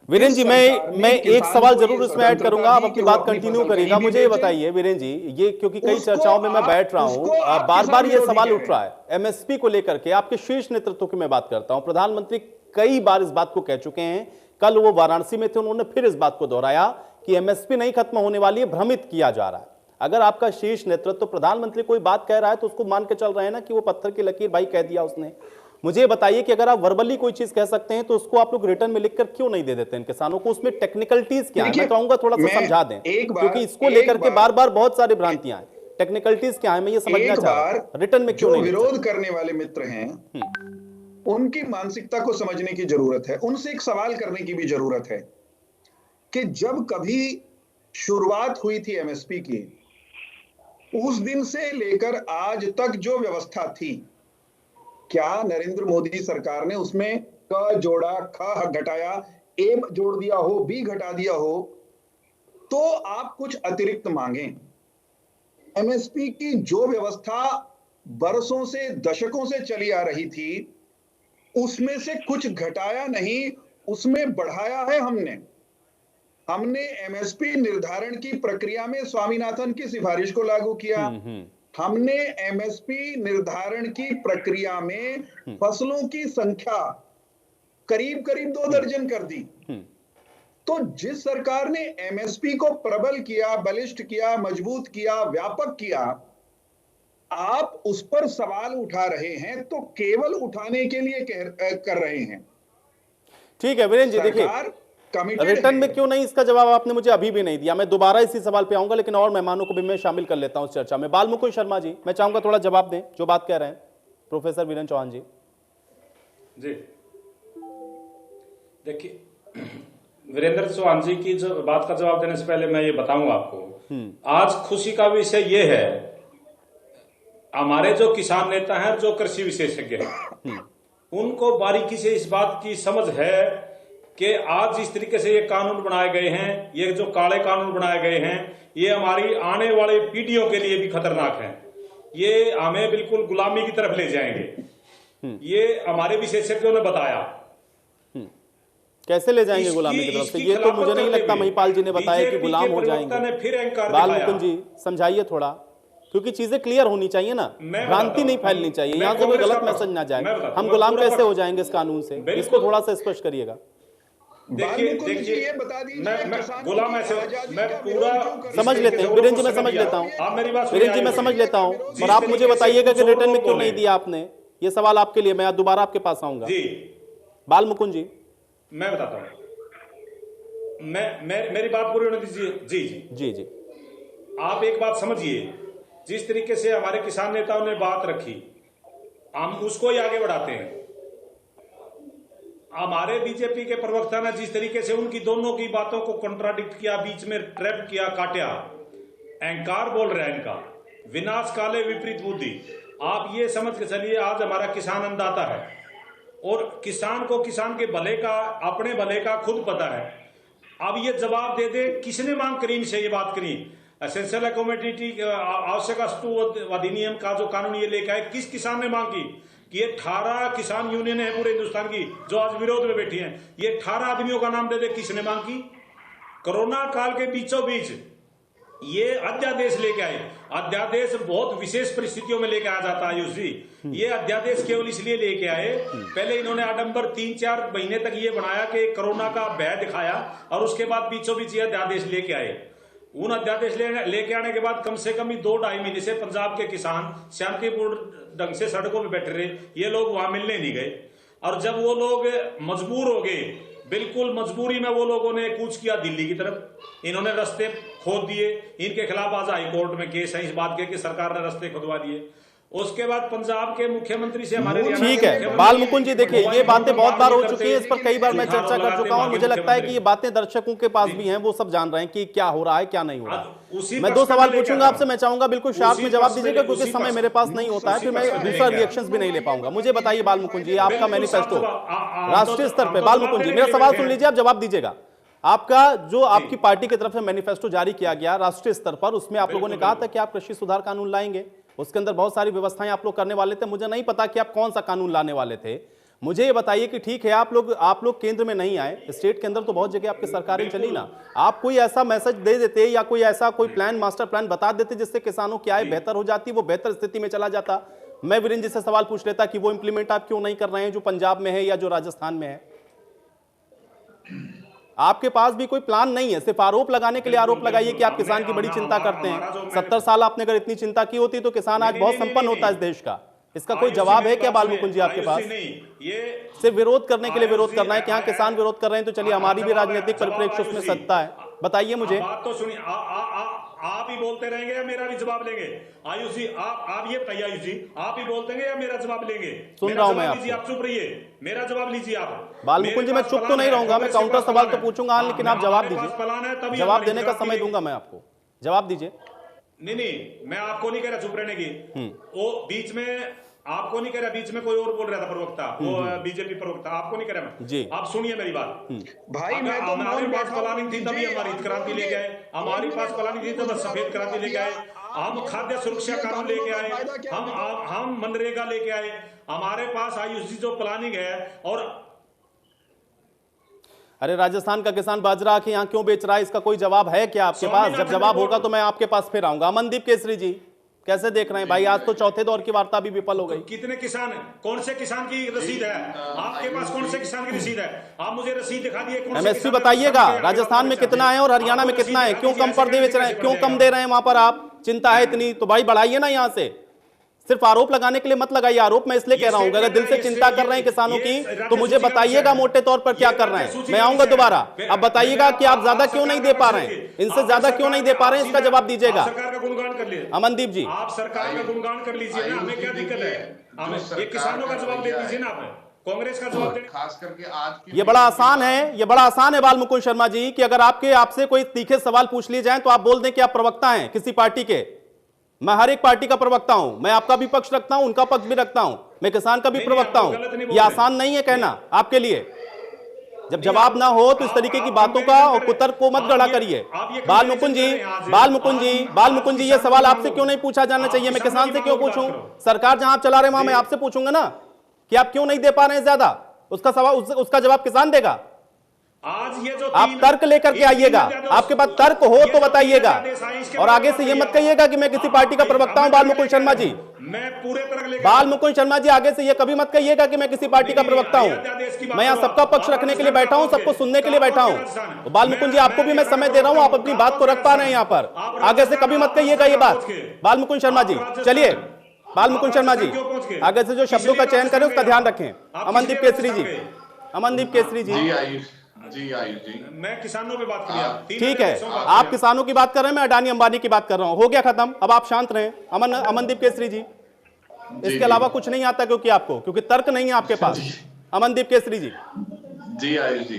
वीरेन जी मैं एक सवाल जरूर इसमें ऐड करूंगा, आप अपनी बात कंटिन्यू करिएगा। मुझे ये बताइए वीरेन जी, ये क्योंकि कई चर्चाओं में मैं बैठ रहा हूं, बार बार ये सवाल उठ रहा है एमएसपी को लेकर के। आपके शीर्ष नेतृत्व की मैं बात करता हूं, प्रधानमंत्री कई बार इस बात को कह चुके हैं। कल वो वाराणसी में थे, उन्होंने फिर इस बात को दोहराया कि एमएसपी नहीं खत्म होने वाली है, भ्रमित किया जा रहा है। अगर आपका शीर्ष नेतृत्व, प्रधानमंत्री कोई बात कह रहा है तो उसको मान के चल रहे हैं ना कि वो पत्थर की लकीर भाई कह दिया उसने। मुझे बताइए कि अगर आप वर्बली कोई चीज कह सकते हैं तो उसको आप लोग रिटर्न में लिखकर क्यों नहीं दे देते इन किसानों को? उसमें टेक्निकलिटीज क्या है, मैं कहूंगा थोड़ा सा समझा दें, क्योंकि इसको लेकर के बार बार बहुत सारी भ्रांतियां हैं। टेक्निकलिटीज क्या है मैं ये समझना चाह रहा हूं, रिटर्न में क्यों नहीं? विरोध करने वाले मित्र हैं, उनकी मानसिकता को समझने की जरूरत है, उनसे एक सवाल करने की भी जरूरत है कि जब कभी शुरुआत हुई थी एमएसपी की, उस दिन से लेकर आज तक जो व्यवस्था थी, क्या नरेंद्र मोदी सरकार ने उसमें क जोड़ा ख घटाया, ए जोड़ दिया हो, बी घटा दिया हो, तो आप कुछ अतिरिक्त मांगें। एमएसपी की जो व्यवस्था बरसों से, दशकों से चली आ रही थी, उसमें से कुछ घटाया नहीं, उसमें बढ़ाया है हमने एमएसपी निर्धारण की प्रक्रिया में स्वामीनाथन की सिफारिश को लागू किया। हमने एमएसपी निर्धारण की प्रक्रिया में फसलों की संख्या करीब करीब 2 दर्जन कर दी। तो जिस सरकार ने एमएसपी को प्रबल किया, बलिष्ठ किया, मजबूत किया, व्यापक किया, आप उस पर सवाल उठा रहे हैं तो केवल उठाने के लिए कर रहे हैं। ठीक है वीरेंद्र जी, देखिए रिटर्न में क्यों नहीं, इसका जवाब आपने मुझे अभी भी नहीं दिया। मैं दोबारा इसी सवाल पे आऊंगा, लेकिन और मेहमानों को भी मैं शामिल कर लेता हूं इस चर्चा में। बालमुकुंद शर्मा जी, मैं चाहूंगा थोड़ा जवाब दें जो बात कह रहे हैं प्रोफेसर वीरेंद्र चौहान जी। जी देखिए, वीरेंद्र चौहान जी की जो बात का जवाब देने से पहले मैं ये बताऊंगा आपको, आज खुशी का विषय ये है, हमारे जो किसान नेता हैं, जो कृषि विशेषज्ञ हैं, उनको बारीकी से इस बात की समझ है कि आज जिस तरीके से ये कानून बनाए गए हैं, ये जो काले कानून बनाए गए हैं, ये हमारी आने वाली पीढ़ियों के लिए भी खतरनाक हैं। ये हमें बिल्कुल गुलामी की तरफ ले जाएंगे। ये हमारे विशेषज्ञों ने बताया। कैसे ले जाएंगे गुलामी की तरफ से? ये तो मुझे नहीं लगता महिपाल जी ने बताया कि गुलाम हो जाएंगे। बालमुकुंद जी समझाइए थोड़ा, क्योंकि चीजें क्लियर होनी चाहिए ना, भ्रांति नहीं फैलनी चाहिए, यहाँ से कोई गलत मैसेज ना जाए। हम गुलाम कैसे हो जाएंगे इस कानून से, इसको थोड़ा सा स्पष्ट करिएगा। देखिए ये बता दीजिए, मैं गुलाम ऐसे मैं पूरा समझ लेते हैं वीरेंद्र जी, मैं समझ लेता हूँ, वीरेंद्र जी मैं समझ लेता हूँ, और आप मुझे बताइएगा कि रिटर्न में क्यों नहीं दिया आपने। ये सवाल आपके लिए, मैं दोबारा आपके पास आऊंगा। बालमुकुंद जी मैं बताता हूँ, मेरी बात पूरी होने दीजिए। जी जी जी जी, आप एक बात समझिए, जिस तरीके से हमारे किसान नेताओं ने बात रखी, हम उसको ही आगे बढ़ाते हैं। हमारे बीजेपी के प्रवक्ता ने जिस तरीके से उनकी दोनों की बातों को कॉन्ट्राडिक्ट किया, बीच में ट्रैप किया, काटा, अहंकार बोल रहा है इनका, विनाश काले विपरीत बुद्धि। आप ये समझ के चलिए, आज हमारा किसान अन्नदाता है और किसान को किसान के भले का, अपने भले का खुद पता है। अब ये जवाब दे दे, किसने मांग करी इनसे ये बात करी? एसेंशियल कमोडिटी आवश्यक वस्तु अधिनियम का जो कानून ये लेकर आए, किस किसान ने मांग की? कि ये 18 किसान यूनियन है पूरे हिंदुस्तान की जो आज विरोध में बैठी हैं, ये 18 आदमियों का नाम दे दे, किसने मांग की? कोरोना काल के बीचों बीच ये अध्यादेश लेके आए। अध्यादेश बहुत विशेष परिस्थितियों में लेके आ जाता है आयुष जी। ये अध्यादेश केवल इसलिए लेके आए, पहले इन्होंने आडंबर 3-4 महीने तक ये बनाया कि कोरोना का भय दिखाया, और उसके बाद बीचों बीच ये अध्यादेश लेके आए। उन अध्यादेश लेके आने के बाद कम से कम 2-2.5 महीने से पंजाब के किसान शांतिपूर्ण ढंग से सड़कों पे बैठे रहे। ये लोग वहां मिलने नहीं गए, और जब वो लोग मजबूर हो गए, बिल्कुल मजबूरी में वो लोगों ने कूच किया दिल्ली की तरफ। इन्होंने रास्ते खोद दिए, इनके खिलाफ आज हाई कोर्ट में केस है इस बात के कि सरकार ने रास्ते खुदवा दिए। उसके बाद पंजाब के मुख्यमंत्री से हमारे ठीक है बालमुकुंद जी, देखिए ये बातें बहुत बार हो चुकी हैं, इस पर कई बार मैं चर्चा कर चुका हूं। मुझे लगता है कि ये बातें दर्शकों के पास भी हैं, वो सब जान रहे हैं कि क्या हो रहा है क्या नहीं हो रहा है। मैं 2 सवाल पूछूंगा आपसे, मैं चाहूंगा बिल्कुल शार्प में जवाब दीजिएगा, क्योंकि समय मेरे पास नहीं होता है, फिर मैं दूसरा रिएक्शंस भी नहीं ले पाऊंगा। मुझे बताइए बालमुकुंद जी, आपका मैनिफेस्टो राष्ट्रीय स्तर पर, बालमुकुंद जी मेरा सवाल सुन लीजिए, आप जवाब दीजिएगा। आपका जो आपकी पार्टी की तरफ से मैनिफेस्टो जारी किया गया राष्ट्रीय स्तर पर, उसमें आप लोगों ने कहा था कि आप कृषि सुधार कानून लाएंगे, उसके अंदर बहुत सारी व्यवस्थाएं आप लोग करने वाले थे। मुझे नहीं पता कि आप कौन सा कानून लाने वाले थे। मुझे ये बताइए कि ठीक है आप लोग केंद्र में नहीं आए, स्टेट के अंदर तो बहुत जगह आपकी सरकारें चली ना, आप कोई ऐसा मैसेज दे देते या कोई ऐसा कोई प्लान, मास्टर प्लान बता देते जिससे किसानों की आय बेहतर हो जाती, वो बेहतर स्थिति में चला जाता। मैं वीरेंद्र जी से सवाल पूछ लेता कि वो इंप्लीमेंट आप क्यों नहीं कर रहे हैं जो पंजाब में है या जो राजस्थान में है। आपके पास भी कोई प्लान नहीं है, सिर्फ आरोप लगाने के लिए आरोप लगाइए कि आप किसान की बड़ी चिंता करते हैं। 70 साल आपने अगर इतनी चिंता की होती तो किसान आज बहुत संपन्न होता है इस देश का। इसका कोई जवाब है क्या बालमुकुंद जी आपके पास? सिर्फ विरोध करने के लिए विरोध करना है कि हाँ किसान विरोध कर रहे हैं तो चलिए हमारी भी राजनीतिक परिप्रेक्ष्य उसमें सत्ता है, बताइए मुझे। बात तो सुनिए, आप ही बोलते रहेंगे या मेरा भी जवाब लेंगे? आयुष जी आप ये बताइए, आयुष जी आप ही बोलते हैं या मेरा जवाब लेंगे? सुन रहा हूं मैं आपको। आप चुप रहिए, मेरा जवाब लीजिए आप। बालमुकुंद जी मैं चुप तो नहीं रहूंगा, मैं काउंटर सवाल तो पूछूंगा, लेकिन आप जवाब दीजिए, जवाब देने का समय दूंगा मैं आपको, जवाब दीजिए। नहीं मैं आपको नहीं कह रहा चुप रहने की। वो बीच में आपको नहीं कह रहा, बीच में कोई और बोल रहा था प्रवक्ता, वो बीजेपी प्रवक्ता, आपको नहीं कह रहा मैं। जी आप सुनिए मेरी बात भाई, मैं तो हमारे पास प्लानिंग थी तभी हम हरित क्रांति लेके आए, हमारी पास प्लानिंग थी तब सफेद क्रांति लेके आए, हम खाद्य सुरक्षा कानून लेके आए, हम मनरेगा लेके आए, हमारे पास आयुष जो प्लानिंग है। और अरे राजस्थान का किसान बाजरा आके यहाँ क्यों बेच रहा है, इसका कोई जवाब है क्या आपके पास? जब जवाब होगा तो मैं आपके पास फिर आऊंगा। अमनदीप केसरी जी कैसे देख रहे हैं भाई? आज तो चौथे दौर की वार्ता भी विफल हो गई। कितने किसान है, कौन से किसान की रसीद है आपके पास? कौन से किसान की रसीद है? आप मुझे रसीद दिखा दिए। एमएसपी बताइएगा, राजस्थान में कितना है और हरियाणा में कितना है? क्यों कम पर बेच रहे हैं, क्यों कम दे रहे हैं वहां पर? आप चिंता है इतनी तो भाई बढ़ाइए ना। यहाँ से सिर्फ आरोप लगाने के लिए मत लगाइए आरोप। मैं इसलिए कह रहा हूं अगर दिल से चिंता कर रहे हैं किसानों की तो मुझे बताइएगा मोटे तौर पर क्या कर रहे हैं, मैं आऊंगा दोबारा। अब बताइएगा कि आप ज्यादा क्यों नहीं दे पा रहे हैं, इनसे ज्यादा क्यों नहीं दे पा रहे हैं, इसका जवाब दीजिएगा। सरकार का गुणगान कर लीजिए अमनदीप जी, आप सरकार का गुणगान कर लीजिए ना, हमें क्या दिक्कत है? ये किसानों का जवाब दे दीजिए ना, आप कांग्रेस का जवाब दे। खास करके आज ये बड़ा आसान है, ये बड़ा आसान है बाल मुकुंद शर्मा जी कि अगर आपसे कोई तीखे सवाल पूछ लिए जाए तो आप बोल दें कि आप प्रवक्ता हैं किसी पार्टी के। मैं हर एक पार्टी का प्रवक्ता हूं, मैं आपका भी पक्ष रखता हूं, उनका पक्ष भी रखता हूं, मैं किसान का भी प्रवक्ता हूं। ये आसान नहीं है कहना आपके लिए। जब जवाब ना हो तो इस तरीके की बातों का और कुतर्क को मत गढ़ा करिए। बाल मुकुंद जी ये सवाल आपसे क्यों नहीं पूछा जाना चाहिए? मैं किसान से क्यों पूछूं? सरकार जहां आप चला रहे वहां मैं आपसे पूछूंगा ना कि आप क्यों नहीं दे पा रहे हैं ज्यादा। उसका सवाल, उसका जवाब किसान देगा। आज ये जो आप तर्क लेकर के आइएगा, आपके पास तर्क हो तो बताइएगा और आगे से ये मत कहिएगा कि मैं किसी पार्टी का प्रवक्ता हूं। बाल मुकुंद शर्मा जी, मैं पूरे तर्क लेकर, बाल मुकुंद शर्मा जी आगे से ये कभी मत कहिएगा कि मैं किसी पार्टी का प्रवक्ता हूं। मैं यहाँ सबका पक्ष रखने के लिए बैठा हूं, सबको सुनने के लिए बैठा हूं। बाल मुकुंद जी आपको भी मैं समय दे रहा हूं, आप अपनी बात को रख पा रहे हैं यहाँ पर। आगे से कभी मत कहिएगा ये बात। बाल मुकुंद शर्मा जी चलिए, बाल मुकुंद शर्मा जी आगे से जो शब्दों का चयन करें उसका ध्यान रखें। अमनदीप केसरी जी, अमनदीप केसरी जी आयुष जी, मैं किसानों पे बात किया। ठीक है, आप किसानों की बात कर रहे हैं, मैं अडानी अंबानी की बात कर रहा हूं। हो गया खत्म, अब आप शांत रहें। अमनदीप केसरी जी, इसके अलावा कुछ नहीं आता क्योंकि आपको, क्योंकि तर्क नहीं है आपके पास। अमनदीप केसरी जी आयुष जी,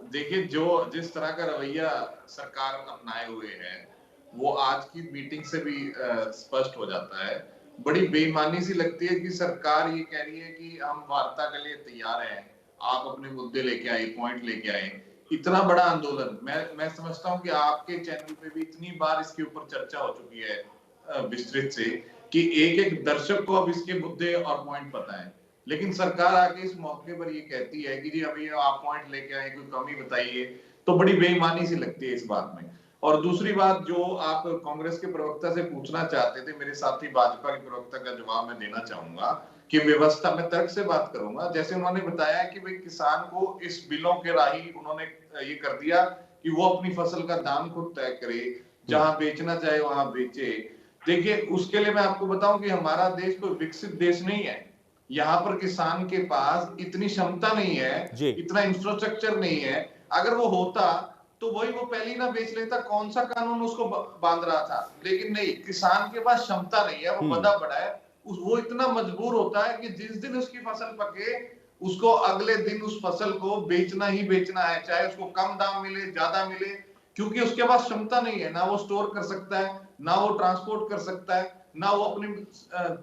देखिए जिस तरह का रवैया सरकार अपनाए हुए है वो आज की मीटिंग से भी स्पष्ट हो जाता है। बड़ी बेईमानी सी लगती है कि सरकार ये कह रही है कि हम वार्ता के लिए तैयार हैं, आप अपने मुद्दे लेके आए, पॉइंट लेके आए। इतना बड़ा आंदोलन, मैं समझता हूं कि आपके चैनल पे भी इतनी बार इसके ऊपर चर्चा हो चुकी है विस्तृत से कि एक एक दर्शक को अब इसके मुद्दे और पॉइंट पता है। लेकिन सरकार आके इस मौके पर ये कहती है कि जी अभी आप पॉइंट लेके आए, कोई कमी बताइए, तो बड़ी बेईमानी सी लगती है इस बात में। और दूसरी बात जो आप कांग्रेस के प्रवक्ता से पूछना चाहते थे, मेरे साथी भाजपा के प्रवक्ता का जवाब मैं देना चाहूंगा कि व्यवस्था में तर्क से बात करूंगा। जैसे उन्होंने बताया कि भाई किसान को इस बिलों के राही उन्होंने ये कर दिया कि वो अपनी फसल का दाम खुद तय करे, जहां बेचना चाहे वहां बेचे। देखिए उसके लिए मैं आपको बताऊं कि हमारा देश कोई विकसित देश नहीं है। यहाँ पर किसान के पास इतनी क्षमता नहीं है, इतना इंफ्रास्ट्रक्चर नहीं है। अगर वो होता तो वही वो पहले ही ना बेच लेता, कौन सा कानून उसको बांध रहा था। लेकिन नहीं, किसान के पास क्षमता नहीं है, वो बंधा पड़ा है। वो इतना मजबूर होता है कि जिस दिन उसकी फसल पके उसको अगले दिन उस फसल को बेचना ही बेचना है, चाहे उसको कम दाम मिले ज्यादा मिले, क्योंकि उसके पास क्षमता नहीं है। ना वो स्टोर कर सकता है, ना वो ट्रांसपोर्ट कर सकता है, ना वो अपनी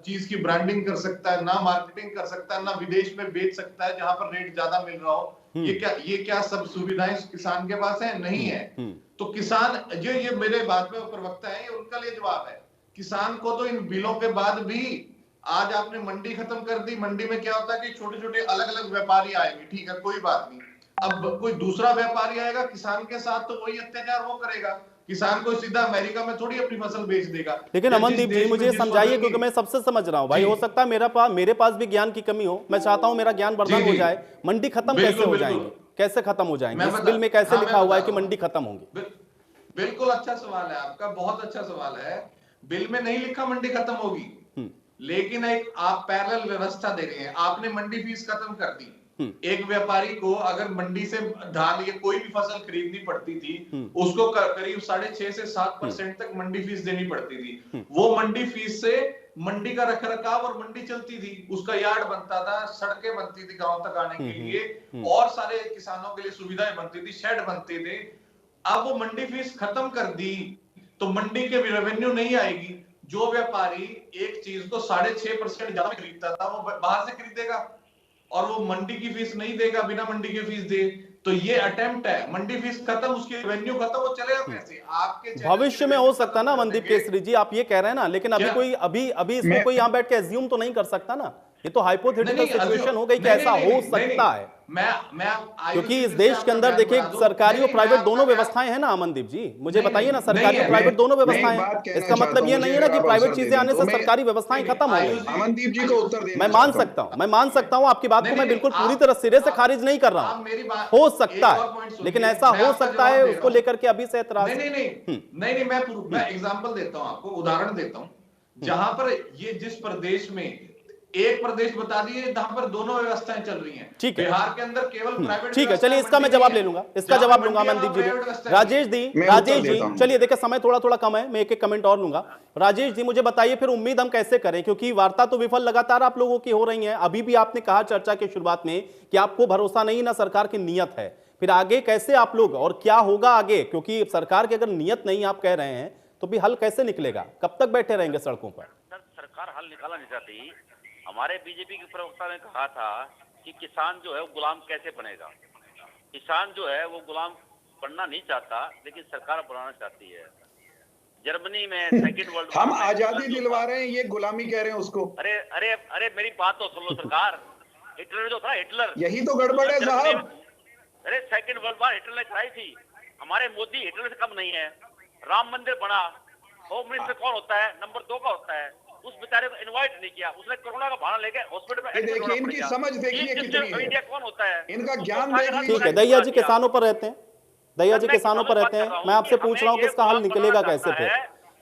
चीज की ब्रांडिंग कर सकता है, ना मार्केटिंग कर सकता है, ना विदेश में बेच सकता है जहां पर रेट ज्यादा मिल रहा हो। ये क्या सब सुविधाएं किसान के पास है? नहीं है। तो किसान ये मेरे बात में प्रवक्ता है, ये उनका लिए जवाब है। किसान को तो इन बिलों के बाद भी आज आपने मंडी खत्म कर दी। मंडी में क्या होता है कि छोटे छोटे अलग अलग व्यापारी आएंगे, ठीक है कोई बात नहीं। अब कोई दूसरा व्यापारी आएगा किसान के साथ, तो वही अत्याचार वो करेगा। किसान को सीधा अमेरिका में थोड़ी अपनी फसल बेच देगा। लेकिन अमनदीप जी मुझे समझाइए, क्योंकि मैं सबसे समझ रहा हूँ भाई, हो सकता है मेरे पास भी ज्ञान की कमी हो। मैं चाहता हूँ मेरा ज्ञान वर्धन हो जाए। मंडी खत्म कैसे हो जाएंगी, कैसे खत्म हो जाएंगे? इस बिल में कैसे लिखा हुआ है कि मंडी खत्म होंगी? बिल्कुल अच्छा सवाल है आपका, बहुत अच्छा सवाल है। बिल में नहीं लिखा मंडी खत्म होगी, लेकिन एक आप पैरेलल व्यवस्था दे रहे हैं। आपने मंडी फीस खत्म कर दी। एक व्यापारी को अगर मंडी से धान या कोई भी फसल खरीदनी पड़ती थी, उसको करीब 6.5 से 7% तक मंडी फीस देनी पड़ती थी। वो मंडी फीस से मंडी का रखरखाव और मंडी चलती थी, उसका यार्ड बनता था, सड़कें बनती थी गांव तक आने के लिए, और सारे किसानों के लिए सुविधाएं बनती थी, शेड बनते थे। अब वो मंडी फीस खत्म कर दी तो मंडी के रेवेन्यू नहीं आएगी। जो व्यापारी एक चीज को 6.5% ज्यादा खरीदता था वो बाहर से खरीदेगा और वो मंडी की फीस नहीं देगा, बिना मंडी की फीस दे। तो ये अटेम्प्ट है, मंडी फीस खत्म, उसकी रेवेन्यू खत्म, वो चलेगा कैसे? आपके भविष्य में हो सकता ना मनदीप केसरी जी, आप ये कह रहे हैं ना, लेकिन अभी इसमें कोई यहाँ बैठ के एज्यूम तो नहीं कर सकता ना, ये तो हाइपोथेटिकल सिचुएशन हो गई कि ऐसा हो सकता है। क्योंकि इस देश के अंदर देखिए सरकारी और प्राइवेट दोनों व्यवस्थाएं हैं ना अमनदीप जी, मुझे बताइए ना, सरकारी और प्राइवेट दोनों व्यवस्थाएं हैं। इसका मतलब ये नहीं है ना कि प्राइवेट चीजें आने से सरकारी व्यवस्थाएं खत्म हो गई। अमनदीप जी को उत्तर देना मैं मान सकता हूं आपकी बात को, मैं बिल्कुल पूरी तरह सिरे से खारिज नहीं कर रहा हूं, हो सकता है, लेकिन ऐसा हो सकता है उसको लेकर के अभी से एतराज नहीं, मैं एग्जांपल देता हूं आपको, उदाहरण देता हूं, जहां पर ये जिस प्रदेश में एक प्रदेश बता दिए जहां पर दोनों व्यवस्थाएं चल रही हैं, ठीक है, बिहार के अंदर केवल प्राइवेट। ठीक है, चलिए इसका मैं जवाब ले लूंगा, इसका जवाब लूंगा मनदीप जी। राजेश जी चलिए, देखिए समय थोड़ा कम है, मैं एक कमेंट और लूंगा। राजेश जी मुझे बताइए फिर उम्मीद हम कैसे करें, क्योंकि वार्ता तो विफल लगातार आप लोगों की हो रही है। अभी भी आपने कहा चर्चा के शुरुआत में कि आपको भरोसा नहीं ना सरकार की नीयत है, फिर आगे कैसे आप लोग और क्या होगा आगे, क्योंकि सरकार की अगर नीयत नहीं आप कह रहे हैं तो भी हल कैसे निकलेगा, कब तक बैठे रहेंगे सड़कों पर? सरकार हल निकाला नहीं चाहती। हमारे बीजेपी के प्रवक्ता ने कहा था कि किसान जो है वो गुलाम कैसे बनेगा। किसान जो है वो गुलाम बनना नहीं चाहता, लेकिन सरकार बनाना चाहती है। जर्मनी में सेकंड वर्ल्ड हम आजादी दिलवा रहे हैं, ये गुलामी कह रहे हैं उसको। अरे मेरी बात तो सुन लो सरकार। हिटलर जो था, हिटलर, यही तो गड़बड़ है साहब। अरे सेकंड वर्ल्ड वॉर हिटलर ने कराई थी, हमारे मोदी हिटलर से कम नहीं है। राम मंदिर बना, होम मिनिस्टर कौन होता है? नंबर 2 का होता है। उस बेचारे को इनवाइट नहीं किया, उसने कोरोना का बहाना लेके हॉस्पिटल में देखिए इनकी समझ देखिए कितनी है, कौन होता है इनका ज्ञान देखिए। ठीक है, दैया जी किसानों पर रहते हैं, दैया जी किसानों पर रहते हैं, मैं आपसे पूछ रहा हूँ कि इसका हल निकलेगा कैसे फिर,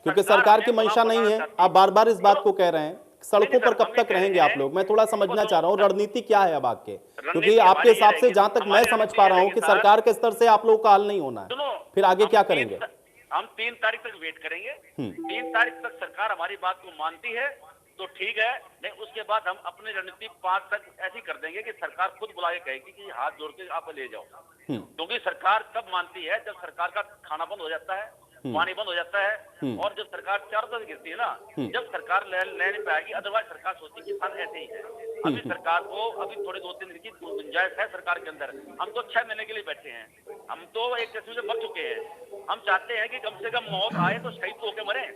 क्योंकि सरकार की मंशा नहीं है, आप बार बार इस बात को कह रहे हैं। सड़कों पर कब तक रहेंगे आप लोग, मैं थोड़ा समझना चाह रहा हूँ रणनीति क्या है अब आगे, क्योंकि आपके हिसाब से जहां तक मैं समझ पा रहा हूँ कि सरकार के स्तर से आप लोगों का हल नहीं होना है, फिर आगे क्या करेंगे? हम 3 तारीख तक वेट करेंगे। 3 तारीख तक सरकार हमारी बात को मानती है तो ठीक है, नहीं उसके बाद हम अपनी रणनीति 5 तक ऐसी कर देंगे कि सरकार खुद बुला के कहेगी कि हाथ जोड़ के आप ले जाओ। क्योंकि सरकार तब मानती है जब सरकार का खाना बंद हो जाता है, पानी बंद हो जाता है, और जब सरकार चारों तरफ गिरती है ना, जब सरकार ले नहीं पाएगी। अदरवाइज सरकार सोचती है किसान ऐसे ही है। अभी सरकार को अभी थोड़े 2-3 दिन की गुंजाइश है सरकार के अंदर। हम तो 6 महीने के लिए बैठे हैं, हम तो एक किस्म से मर चुके हैं। हम चाहते हैं कि कम से कम मौत आए तो शहीद तो होके मरे।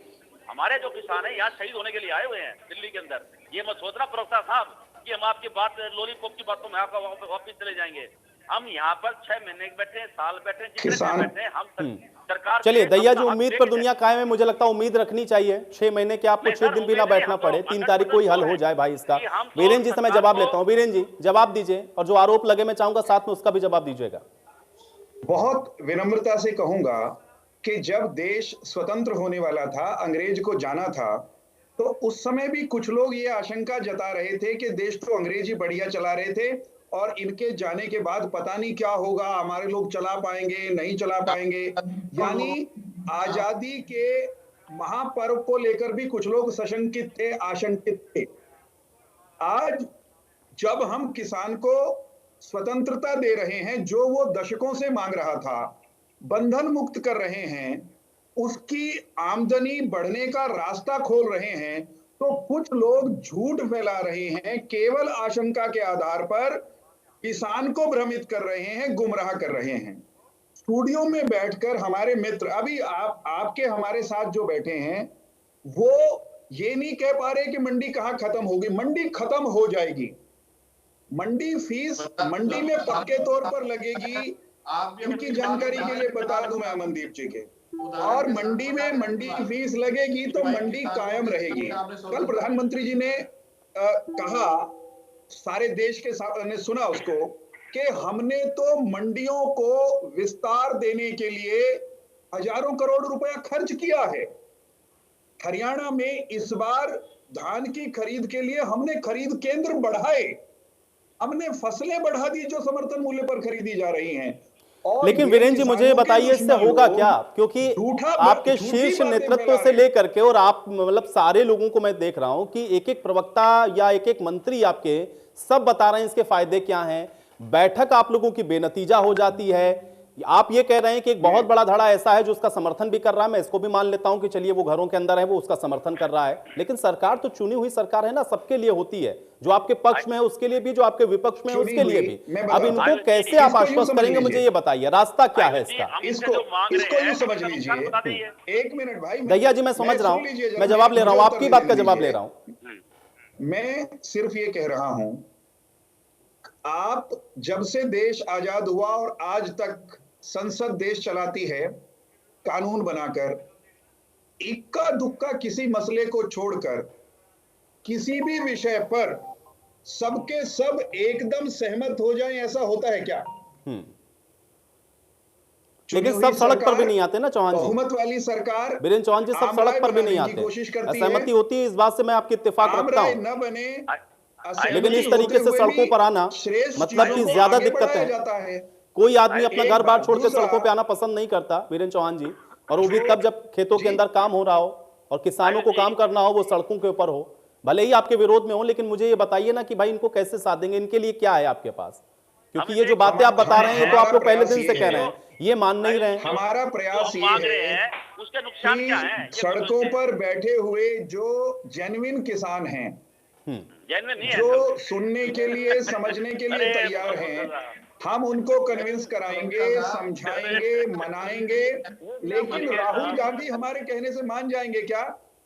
हमारे जो किसान है यहाँ शहीद होने के लिए आए हुए हैं दिल्ली के अंदर। ये मत सोचना प्रवक्ता साहब कि हम आपकी बात लॉलीपॉप की बातों में आपका वापिस चले जाएंगे। हम यहाँ पर 6 महीने बैठे, साल बैठे, जितने बैठे हम सरकार। चलिए दैया जी, उम्मीद पर दुनिया कायम है, मुझे लगता है उम्मीद रखनी चाहिए। 6 महीने के आपको 6 दिन भी ना बैठना पड़े, 3 तारीख को ही हल हो जाए भाई इसका। वीरेंद्र जी से मैं जवाब लेता हूँ। वीरेंद्र जी जवाब दीजिए, और जो आरोप लगे मैं चाहूंगा साथ में उसका भी जवाब दीजिएगा। बहुत विनम्रता से कहूंगा कि जब देश स्वतंत्र होने वाला था, अंग्रेज को जाना था, तो उस समय भी कुछ लोग ये आशंका जता रहे थे कि देश को अंग्रेजी बढ़िया चला रहे थे और इनके जाने के बाद पता नहीं क्या होगा, हमारे लोग चला पाएंगे नहीं चला पाएंगे। यानी आजादी के महापर्व को लेकर भी कुछ लोग सशंकित थे, आशंकित थे। आज जब हम किसान को स्वतंत्रता दे रहे हैं, जो वो दशकों से मांग रहा था, बंधन मुक्त कर रहे हैं, उसकी आमदनी बढ़ने का रास्ता खोल रहे हैं, तो कुछ लोग झूठ फैला रहे हैं, केवल आशंका के आधार पर किसान को भ्रमित कर रहे हैं, गुमराह कर रहे हैं। स्टूडियो में बैठकर हमारे मित्र, अभी आपके हमारे साथ जो बैठे हैं, वो ये नहीं कह पा रहे कि मंडी कहाँ खत्म होगी। मंडी खत्म हो जाएगी। मंडी फीस मंडी में पक्के तौर पर लगेगी। इनकी जानकारी के लिए बता दूं मैं अमनदीप जी के, और मंडी में मंडी की फीस लगेगी तो मंडी कायम रहेगी। कल प्रधानमंत्री जी ने कहा, सारे देश के ने सुना उसको, कि हमने तो मंडियों को विस्तार देने के लिए हजारों करोड़ रुपया खर्च किया है। हरियाणा में इस बार धान की खरीद के लिए हमने खरीद केंद्र बढ़ाए, हमने फसलें बढ़ा दी जो समर्थन मूल्य पर खरीदी जा रही हैं। लेकिन वीरेंद्र जी मुझे बताइए इससे होगा क्या, क्योंकि आपके शीर्ष नेतृत्व से लेकर के और आप मतलब सारे लोगों को मैं देख रहा हूं कि एक एक प्रवक्ता या एक एक मंत्री आपके सब बता रहे हैं इसके फायदे क्या हैं। बैठक आप लोगों की बेनतीजा हो जाती है, आप ये कह रहे हैं कि एक बहुत बड़ा धड़ा ऐसा है जो उसका समर्थन भी कर रहा है, मैं इसको भी मान लेता हूं कि चलिए वो घरों के अंदर है, वो उसका समर्थन कर रहा है, लेकिन सरकार तो चुनी हुई सरकार है ना, सबके लिए होती है, जो आपके पक्ष में है उसके लिए भी, जो आपके विपक्ष में है उसके लिए भी। अब इनको कैसे आप आश्वस्त करेंगे, मुझे ये बताइए, रास्ता क्या है इसका? इसको यूं समझ लीजिए, एक मिनट भाई दैया जी, मैं समझ रहा हूं, मैं जवाब ले रहा हूं, आपकी बात का जवाब ले रहा हूं। मैं सिर्फ ये कह रहा हूं, आप जब से देश आजाद हुआ और आज तक संसद देश चलाती है कानून बनाकर, इक्का दुक्का किसी मसले को छोड़कर किसी भी विषय पर सबके सब एकदम सहमत हो जाएं, ऐसा होता है क्या? लेकिन सब सड़क पर भी नहीं आते ना चौहान जी, बहुमत वाली सरकार, बीरेन्द्र चौहान जी, सब सड़क पर भी नहीं आते। असहमति होती है, इस बात से मैं आपकी इत्तेफाक रखता हूं, न बने, लेकिन इस तरीके से सड़कों पर आना मतलब कि ज्यादा दिक्कत है। कोई आदमी अपना घर बार छोड़कर सड़कों पे आना पसंद नहीं करता बीरेन्द्र चौहान जी, और वो भी तब जब खेतों के अंदर काम हो रहा हो और किसानों को काम करना हो, वो सड़कों के ऊपर हो, भले ही आपके विरोध में हो, लेकिन मुझे ये बताइए ना कि भाई इनको कैसे साथ देंगे, इनके लिए क्या है आपके पास? क्योंकि ये जो बातें आप बता रहे हैं ये तो आप लोग पहले दिन से कह रहे हैं, ये मान नहीं रहे हैं। हमारा प्रयास ये है उसके नुकसान क्या है? सड़कों पर बैठे हुए जो जेन्युइन किसान हैं, जो सुनने के लिए, समझने के लिए तैयार हैं, हम उनको कन्विंस कराएंगे, समझाएंगे, मनाएंगे, लेकिन राहुल गांधी हमारे कहने से मान जाएंगे क्या?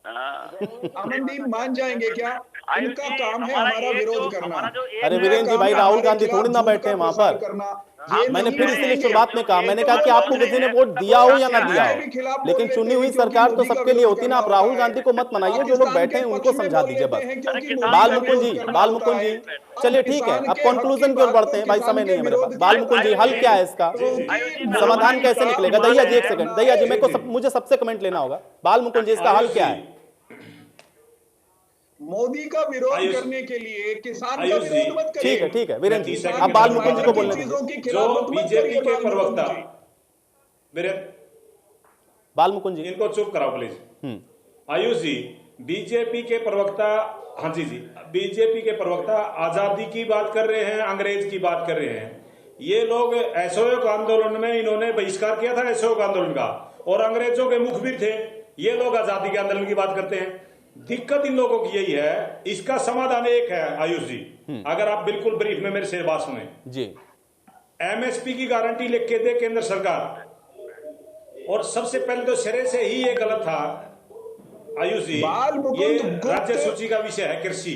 अमनदीप मान जाएंगे क्या? इनका काम है हमारा विरोध करना। अरे वीरेंद्र जी, भाई राहुल गांधी थोड़ी ना बैठे हैं वहां पर। मैंने फिर इसलिए शुरुआत में कहा, मैंने कहा कि आपको किसी ने वोट दिया हो या ना दिया हो, लेकिन चुनी हुई सरकार तो सबके लिए होती ना। आप राहुल गांधी को मत मनाइए, जो लोग बैठे हैं उनको समझा दीजिए बस। बाल मुकुंद जी, चलिए ठीक है, अब कंक्लूजन की ओर बढ़ते हैं, भाई समय नहीं है मेरे पास। बाल मुकुंद जी, हल क्या है इसका, समाधान कैसे निकलेगा? दैया जी एक सेकंड, दैया जी मेरे को मुझे सबसे कमेंट लेना होगा। बाल मुकुंद जी, इसका हल क्या है? मोदी का विरोध करने के लिए किसान का विरोध मत करिए। ठीक है वीरेंद्र जी, अब बाल मुकुंद जी को बोलने दीजिए। जो बीजेपी के प्रवक्ता, मेरे बाल मुकुंद जी, इनको चुप कराओ प्लीज। आयुष जी, बीजेपी के प्रवक्ता, हाँ जी, बीजेपी के प्रवक्ता आजादी की बात कर रहे हैं, अंग्रेज की बात कर रहे हैं। ये लोग असहयोग आंदोलन में इन्होंने बहिष्कार किया था असहयोग आंदोलन का, और अंग्रेजों के मुखबिर थे। ये लोग आजादी के आंदोलन की बात करते हैं। दिक्कत इन लोगों की यही है। इसका समाधान एक है आयुष जी, अगर आप बिल्कुल ब्रीफ में मेरे से बात सुने जी। एमएसपी की गारंटी लिख के दे केंद्र सरकार, और सबसे पहले तो सिरे से ही ये गलत था आयुष जी। ये राज्य सूची का विषय है कृषि,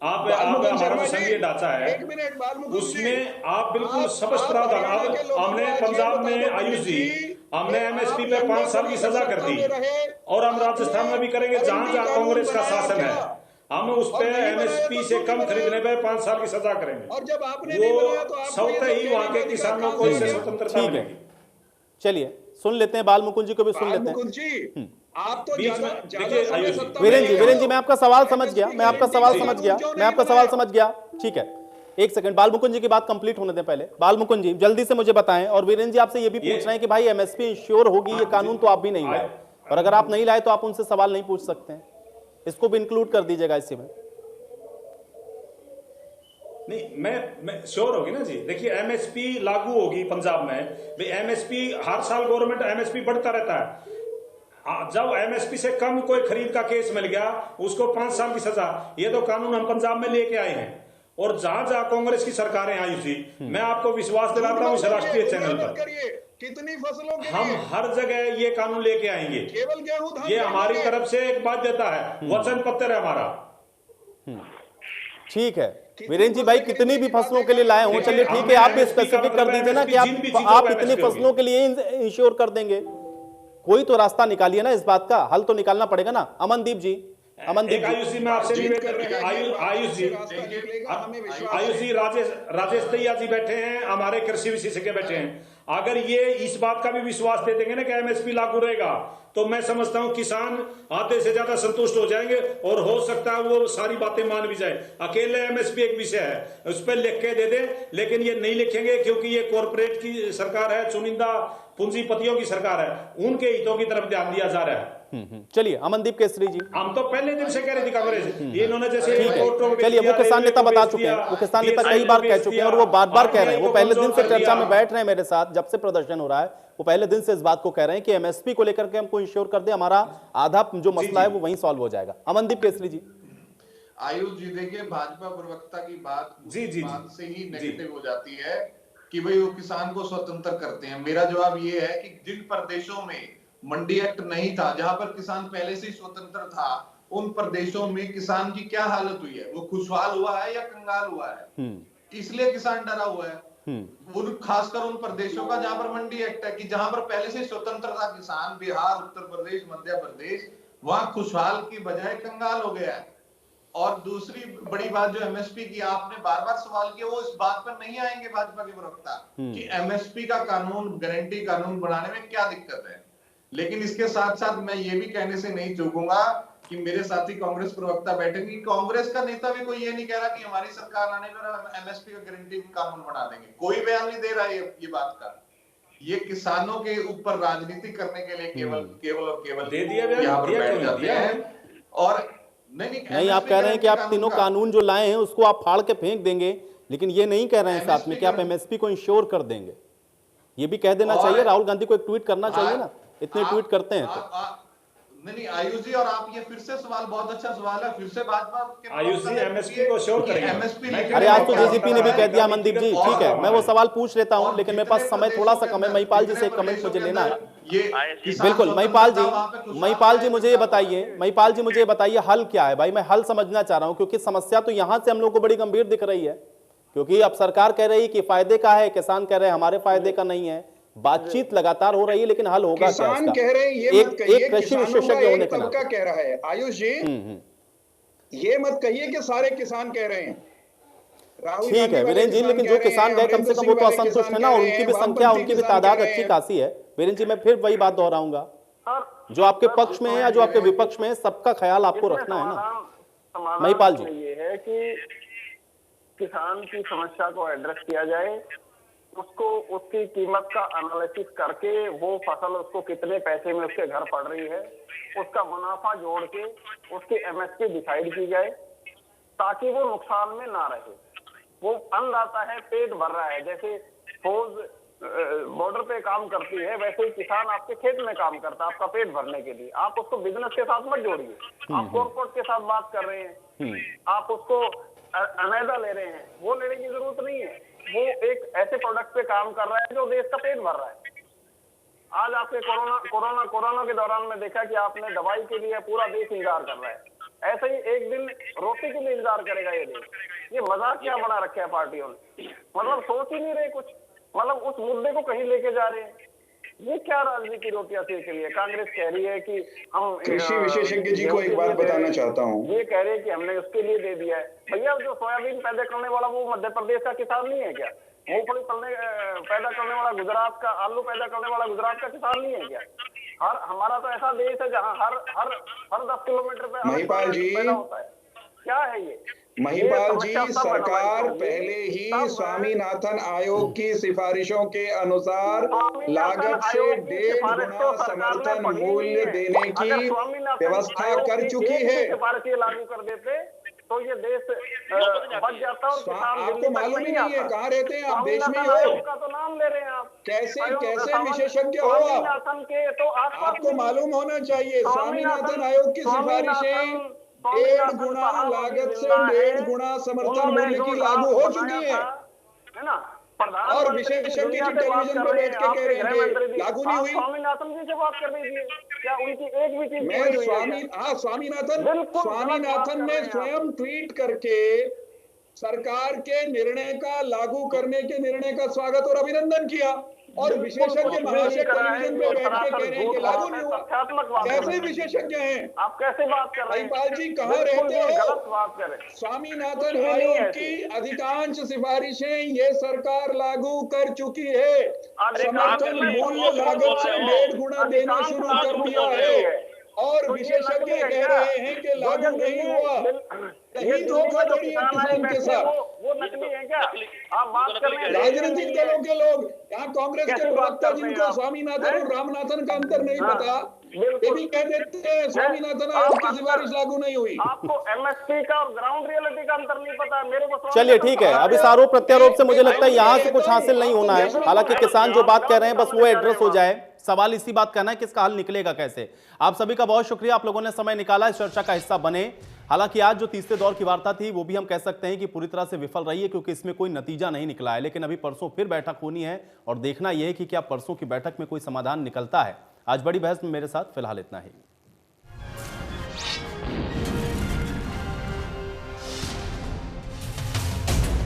आप हमारा संघीय ढांचा है, उसमें आप बिल्कुल स्पष्ट प्रावधान। हमने पंजाब में आयुष जी, हमने एमएसपी पे 5 साल की सजा कर दी, और हम राजस्थान में भी करेंगे जहां जहां कांग्रेस का शासन है। हम उस पे एमएसपी से कम खरीदने पे 5 साल की सजा करेंगे। और जब आपने नहीं बनाया तो स्वतः ही वहां के किसानों को इससे स्वतंत्रता मिलेगी। चलिए सुन लेते हैं, बाल मुकुंद जी को भी सुन लेते हैं। आप तो वीरेंद्र जी, मैं आपका सवाल समझ गया, मैं आपका सवाल समझ गया, ठीक है। एक सेकंड, बाल मुकुंद जी की बात कंप्लीट होने दें पहले। बाल मुकुंद जी जल्दी से मुझे बताएं, और वीरेंद्र जी आपसे ये भी पूछ रहे हैं कि भाई एमएसपी इंश्योर होगी, ये कानून तो आप भी नहीं लाए, और अगर आप नहीं लाए तो आप उनसे सवाल नहीं पूछ सकते हैं, इसको भी इंक्लूड कर दीजिएगा इसी में। नहीं, मैं श्योर होगी ना जी। देखिए एमएसपी लागू होगी पंजाब में, एमएसपी हर साल गवर्नमेंट एमएसपी बढ़ता रहता है। जब एमएसपी से कम कोई खरीद का केस मिल गया उसको 5 साल की सजा, ये तो कानून हम पंजाब में लेके आए हैं। और जहां जहां कांग्रेस की सरकारें आई थी, मैं आपको विश्वास दिलाता हूं इस राष्ट्रीय चैनल पर, कितनी फसलों के हम हर जगह ये कानून लेके आएंगे। केवल गेहूं, ये हमारी तरफ से एक बाध्यता है, वचन पत्र है हमारा। ठीक है वीरेंद्र जी, भाई कितनी भी फसलों के लिए लाए हो, चलिए ठीक है, आप भी स्पेसिफिक कर दीजिए ना कि आप इतनी फसलों के लिए इंश्योर कर देंगे। कोई तो रास्ता निकालिए ना, इस बात का हल तो निकालना पड़ेगा ना। अमनदीप जी, आयुष जी, मैं आपसे आयुष जी, राजेश दैया जी बैठे हैं, हमारे कृषि विशेषज्ञ बैठे हैं। अगर ये इस बात का भी विश्वास दे देंगे ना कि एमएसपी लागू रहेगा, तो मैं समझता हूं किसान आधे से ज्यादा संतुष्ट हो जाएंगे, और हो सकता है वो सारी बातें मान भी जाए। अकेले एमएसपी एक विषय है, उस पर लिख के दे दे, लेकिन ये नहीं लिखेंगे क्योंकि ये कॉर्पोरेट की सरकार है, चुनिंदा पूंजीपतियों की सरकार है, उनके हितों की तरफ ध्यान दिया जा रहा है। चलिए अमनदीप केसरी जी। हम तो पहले दिन से कह रही थी कांग्रेस, ये इन्होंने जैसे चलिए वो किसान नेता बता चुके हैं, वो किसान नेता कई बार कह चुके हैं और वो बार बार कह रहे हैं, वो पहले दिन से चर्चा में बैठ रहे हैं मेरे साथ, जब से प्रदर्शन हो रहा है वो पहले दिन से इस बात को कह रहे हैं कि एमएसपी को लेकर के हमको इंश्योर कर दे, हमारा आधा जो मसला है वो वहीं सॉल्व हो जाएगा। अमनदीप केसरी जी। आयुष जी देखिए, भाजपा प्रवक्ता की बात से ही नेगेटिव हो जाती है कि भाई वो किसान को स्वतंत्र करते हैं। मेरा जवाब ये है कि जिन प्रदेशों में मंडी एक्ट नहीं था, जहां पर किसान पहले से ही स्वतंत्र था, उन प्रदेशों में किसान की क्या हालत हुई है? वो खुशहाल हुआ है या कंगाल हुआ है? इसलिए किसान डरा हुआ है। उन खासकर उन प्रदेशों का जहां पर मंडी एक्ट है, कि जहां पर पहले से स्वतंत्र था किसान, बिहार, उत्तर प्रदेश, मध्य प्रदेश, वहां खुशहाल की बजाय कंगाल हो गया है। और दूसरी बड़ी बात जो एमएसपी की आपने बार बार सवाल किया, वो इस बात पर नहीं आएंगे भाजपा के प्रवक्ता कि एमएसपी का कानून, गारंटी कानून बनाने में क्या दिक्कत है। लेकिन इसके साथ साथ मैं ये भी कहने से नहीं चूकूंगा कि मेरे साथी कांग्रेस प्रवक्ता बैठेंगे, कांग्रेस का नेता भी कोई ये नहीं कह रहा कि हमारी सरकार आने पर एमएसपी का गारंटी कानून बना देंगे। कोई बयान नहीं दे रहा है ये बात का। ये किसानों के ऊपर राजनीति करने के लिए केवल और केवल दे दिया यहाँ पर बैठ जाते हैं। और नहीं, आप कह रहे हैं कि आप तीनों कानून जो लाए हैं उसको आप फाड़ के फेंक देंगे, लेकिन ये नहीं कह रहे हैं साथ में कि आप एमएसपी को इंश्योर कर देंगे। ये भी कह देना चाहिए, राहुल गांधी को एक ट्वीट करना चाहिए ना, इतने ट्वीट करते हैं तो। नहीं आयुष जी, और आप ये फिर से सवाल, बहुत अच्छा सवाल है, फिर से भाजपा के आयुष जी एमएसपी को श्योर करेंगे। अरे आज तो जेजेपी ने भी कह दिया मनदीप जी, ठीक है मैं वो सवाल पूछ लेता हूं, लेकिन मेरे पास समय थोड़ा सा कम है। महिपाल जी से एक कमेंट मुझे लेना है। बिल्कुल महिपाल जी मुझे ये बताइए, महिपाल जी मुझे ये बताइए हल क्या है? भाई मैं हल समझना चाह रहा हूं, क्योंकि समस्या तो यहां से हम लोग को बड़ी गंभीर दिख रही है, क्योंकि अब सरकार कह रही है कि फायदे का है, किसान कह रहे हैं हमारे फायदे का नहीं है। बातचीत लगातार हो रही है, लेकिन हल होगा क्या? किसान कह रहे हैं ये मत कहिए, कृषि विशेषज्ञ होने के नाते कह रहा है आयुष जी, ये मत कहिए कि सारे किसान कह रहे हैं। ठीक है वीरेंद्र जी, लेकिन जो किसान गए कम से कम वो तो असंतुष्ट है ना, और उनकी भी संख्या, उनकी भी तादाद अच्छी खासी है। वीरेंद्र जी मैं फिर वही बात दोहराऊंगा, जो आपके पक्ष में है या जो आपके विपक्ष में है, सबका ख्याल आपको रखना है ना। महिपाल जी, ये है कि किसान की समस्या को एड्रेस किया जाए, उसको उसकी कीमत का एनालिसिस करके वो फसल उसको कितने पैसे में उसके घर पड़ रही है, उसका मुनाफा जोड़ के उसकी एमएसपी डिसाइड की जाए, ताकि वो नुकसान में ना रहे। वो अन्नदाता है, पेट भर रहा है, जैसे फौज बॉर्डर पे काम करती है, वैसे ही किसान आपके खेत में काम करता है आपका पेट भरने के लिए। आप उसको बिजनेस के साथ मत जोड़िए, आप कॉर्पोरेट के साथ बात कर रहे हैं, आप उसको अलहदा ले रहे हैं, वो लेने की जरूरत नहीं है। वो एक ऐसे प्रोडक्ट पे काम कर रहा है जो देश का पेट भर रहा है। आज आपके कोरोना के दौरान में देखा कि आपने दवाई के लिए पूरा देश इंतजार कर रहा है, ऐसे ही एक दिन रोटी के लिए इंतजार करेगा ये देश। ये मजाक क्या बना रखा है पार्टियों ने, मतलब सोच ही नहीं रहे कुछ, मतलब उस मुद्दे को कहीं लेके जा रहे हैं। ये क्या राजनीति की रोटियां सेक रही है? कांग्रेस कह रही है कि हम कृषि विशेषज्ञ जी को एक बात बताना चाहता हूँ, ये कह रहे हैं कि हमने उसके लिए दे दिया है। भैया जो सोयाबीन पैदा करने वाला वो मध्य प्रदेश का किसान नहीं है क्या? मूंगफली पैदा करने वाला गुजरात का, आलू पैदा करने वाला गुजरात का किसान नहीं है क्या? हमारा तो ऐसा देश है जहाँ हर 10 किलोमीटर पे महिपाल जी पैदा होता है। क्या है ये? महिपाल जी, सरकार पहले ही स्वामीनाथन आयोग की सिफारिशों के अनुसार लागत से 1.5 गुना समर्थन मूल्य देने की व्यवस्था कर चुकी है। सिफारिशें लागू कर देते तो ये देश बच जाता। और आपको मालूम ही नहीं है कहाँ रहते हैं आप, देश में हो का तो नाम ले रहे हैं आप, कैसे विशेषज्ञ हो आप? तो आपको मालूम होना चाहिए स्वामीनाथन आयोग की सिफारिशें 1.5 गुना लागत से 1.5 गुना समर्थन मूल्य की लागू हो चुकी है ना। और विशेषज्ञ जी टेलीविजन पर बैठ के कह रहे हैं कि लागू नहीं हुई। स्वामीनाथन जी से बात कर दीजिए, क्या उनकी एक भी चीज? मैं स्वामीनाथन ने स्वयं ट्वीट करके सरकार के निर्णय का, लागू करने के निर्णय का स्वागत और अभिनंदन किया, और विशेषज्ञ महाशय टेलीविजन पे बैठ के कह रहे हैं कि लागू नहीं हुआ। कैसे विशेषज्ञ हैं आप? कैसे बात कर रहे हैं? महिपाल जी कहाँ रहते हो? स्वामीनाथन आयोग की अधिकांश सिफारिशें ये सरकार लागू कर चुकी है। समर्थन मूल्य लागत से 1.5 गुना देना शुरू कर दिया है, और विशेषज्ञ कह रहे हैं कि लागू नहीं हुआ। कहीं धोखाधड़ी है किसान के साथ। वो नकली है क्या? आप बात कर रहे हैं राजनीतिक दलों के लोग, यहाँ कांग्रेस के प्रवक्ता जिनको स्वामीनाथन और रामनाथन का अंतर नहीं पता, ये भी कह देते हैं स्वामीनाथन आयोग की सिफारिश लागू नहीं हुई। आपको एमएसपी का और ग्राउंड रियलिटी का अंतर नहीं पता, मेरे को चलिए ठीक है, अब इस आरोप प्रत्यारोप से मुझे लगता है यहाँ से कुछ हासिल नहीं होना है। हालांकि किसान जो बात कह रहे हैं बस वो एड्रेस हो जाए, सवाल इसी बात करना है कि इसका हल निकलेगा कैसे। आप सभी का बहुत शुक्रिया, आप लोगों ने समय निकाला, इस चर्चा का हिस्सा बने। हालांकि आज जो तीसरे दौर की वार्ता थी वो भी हम कह सकते हैं कि पूरी तरह से विफल रही है, क्योंकि इसमें कोई नतीजा नहीं निकला है। लेकिन अभी परसों फिर बैठक होनी है और देखना यह है कि क्या परसों की बैठक में कोई समाधान निकलता है। आज बड़ी बहस में मेरे साथ फिलहाल इतना ही।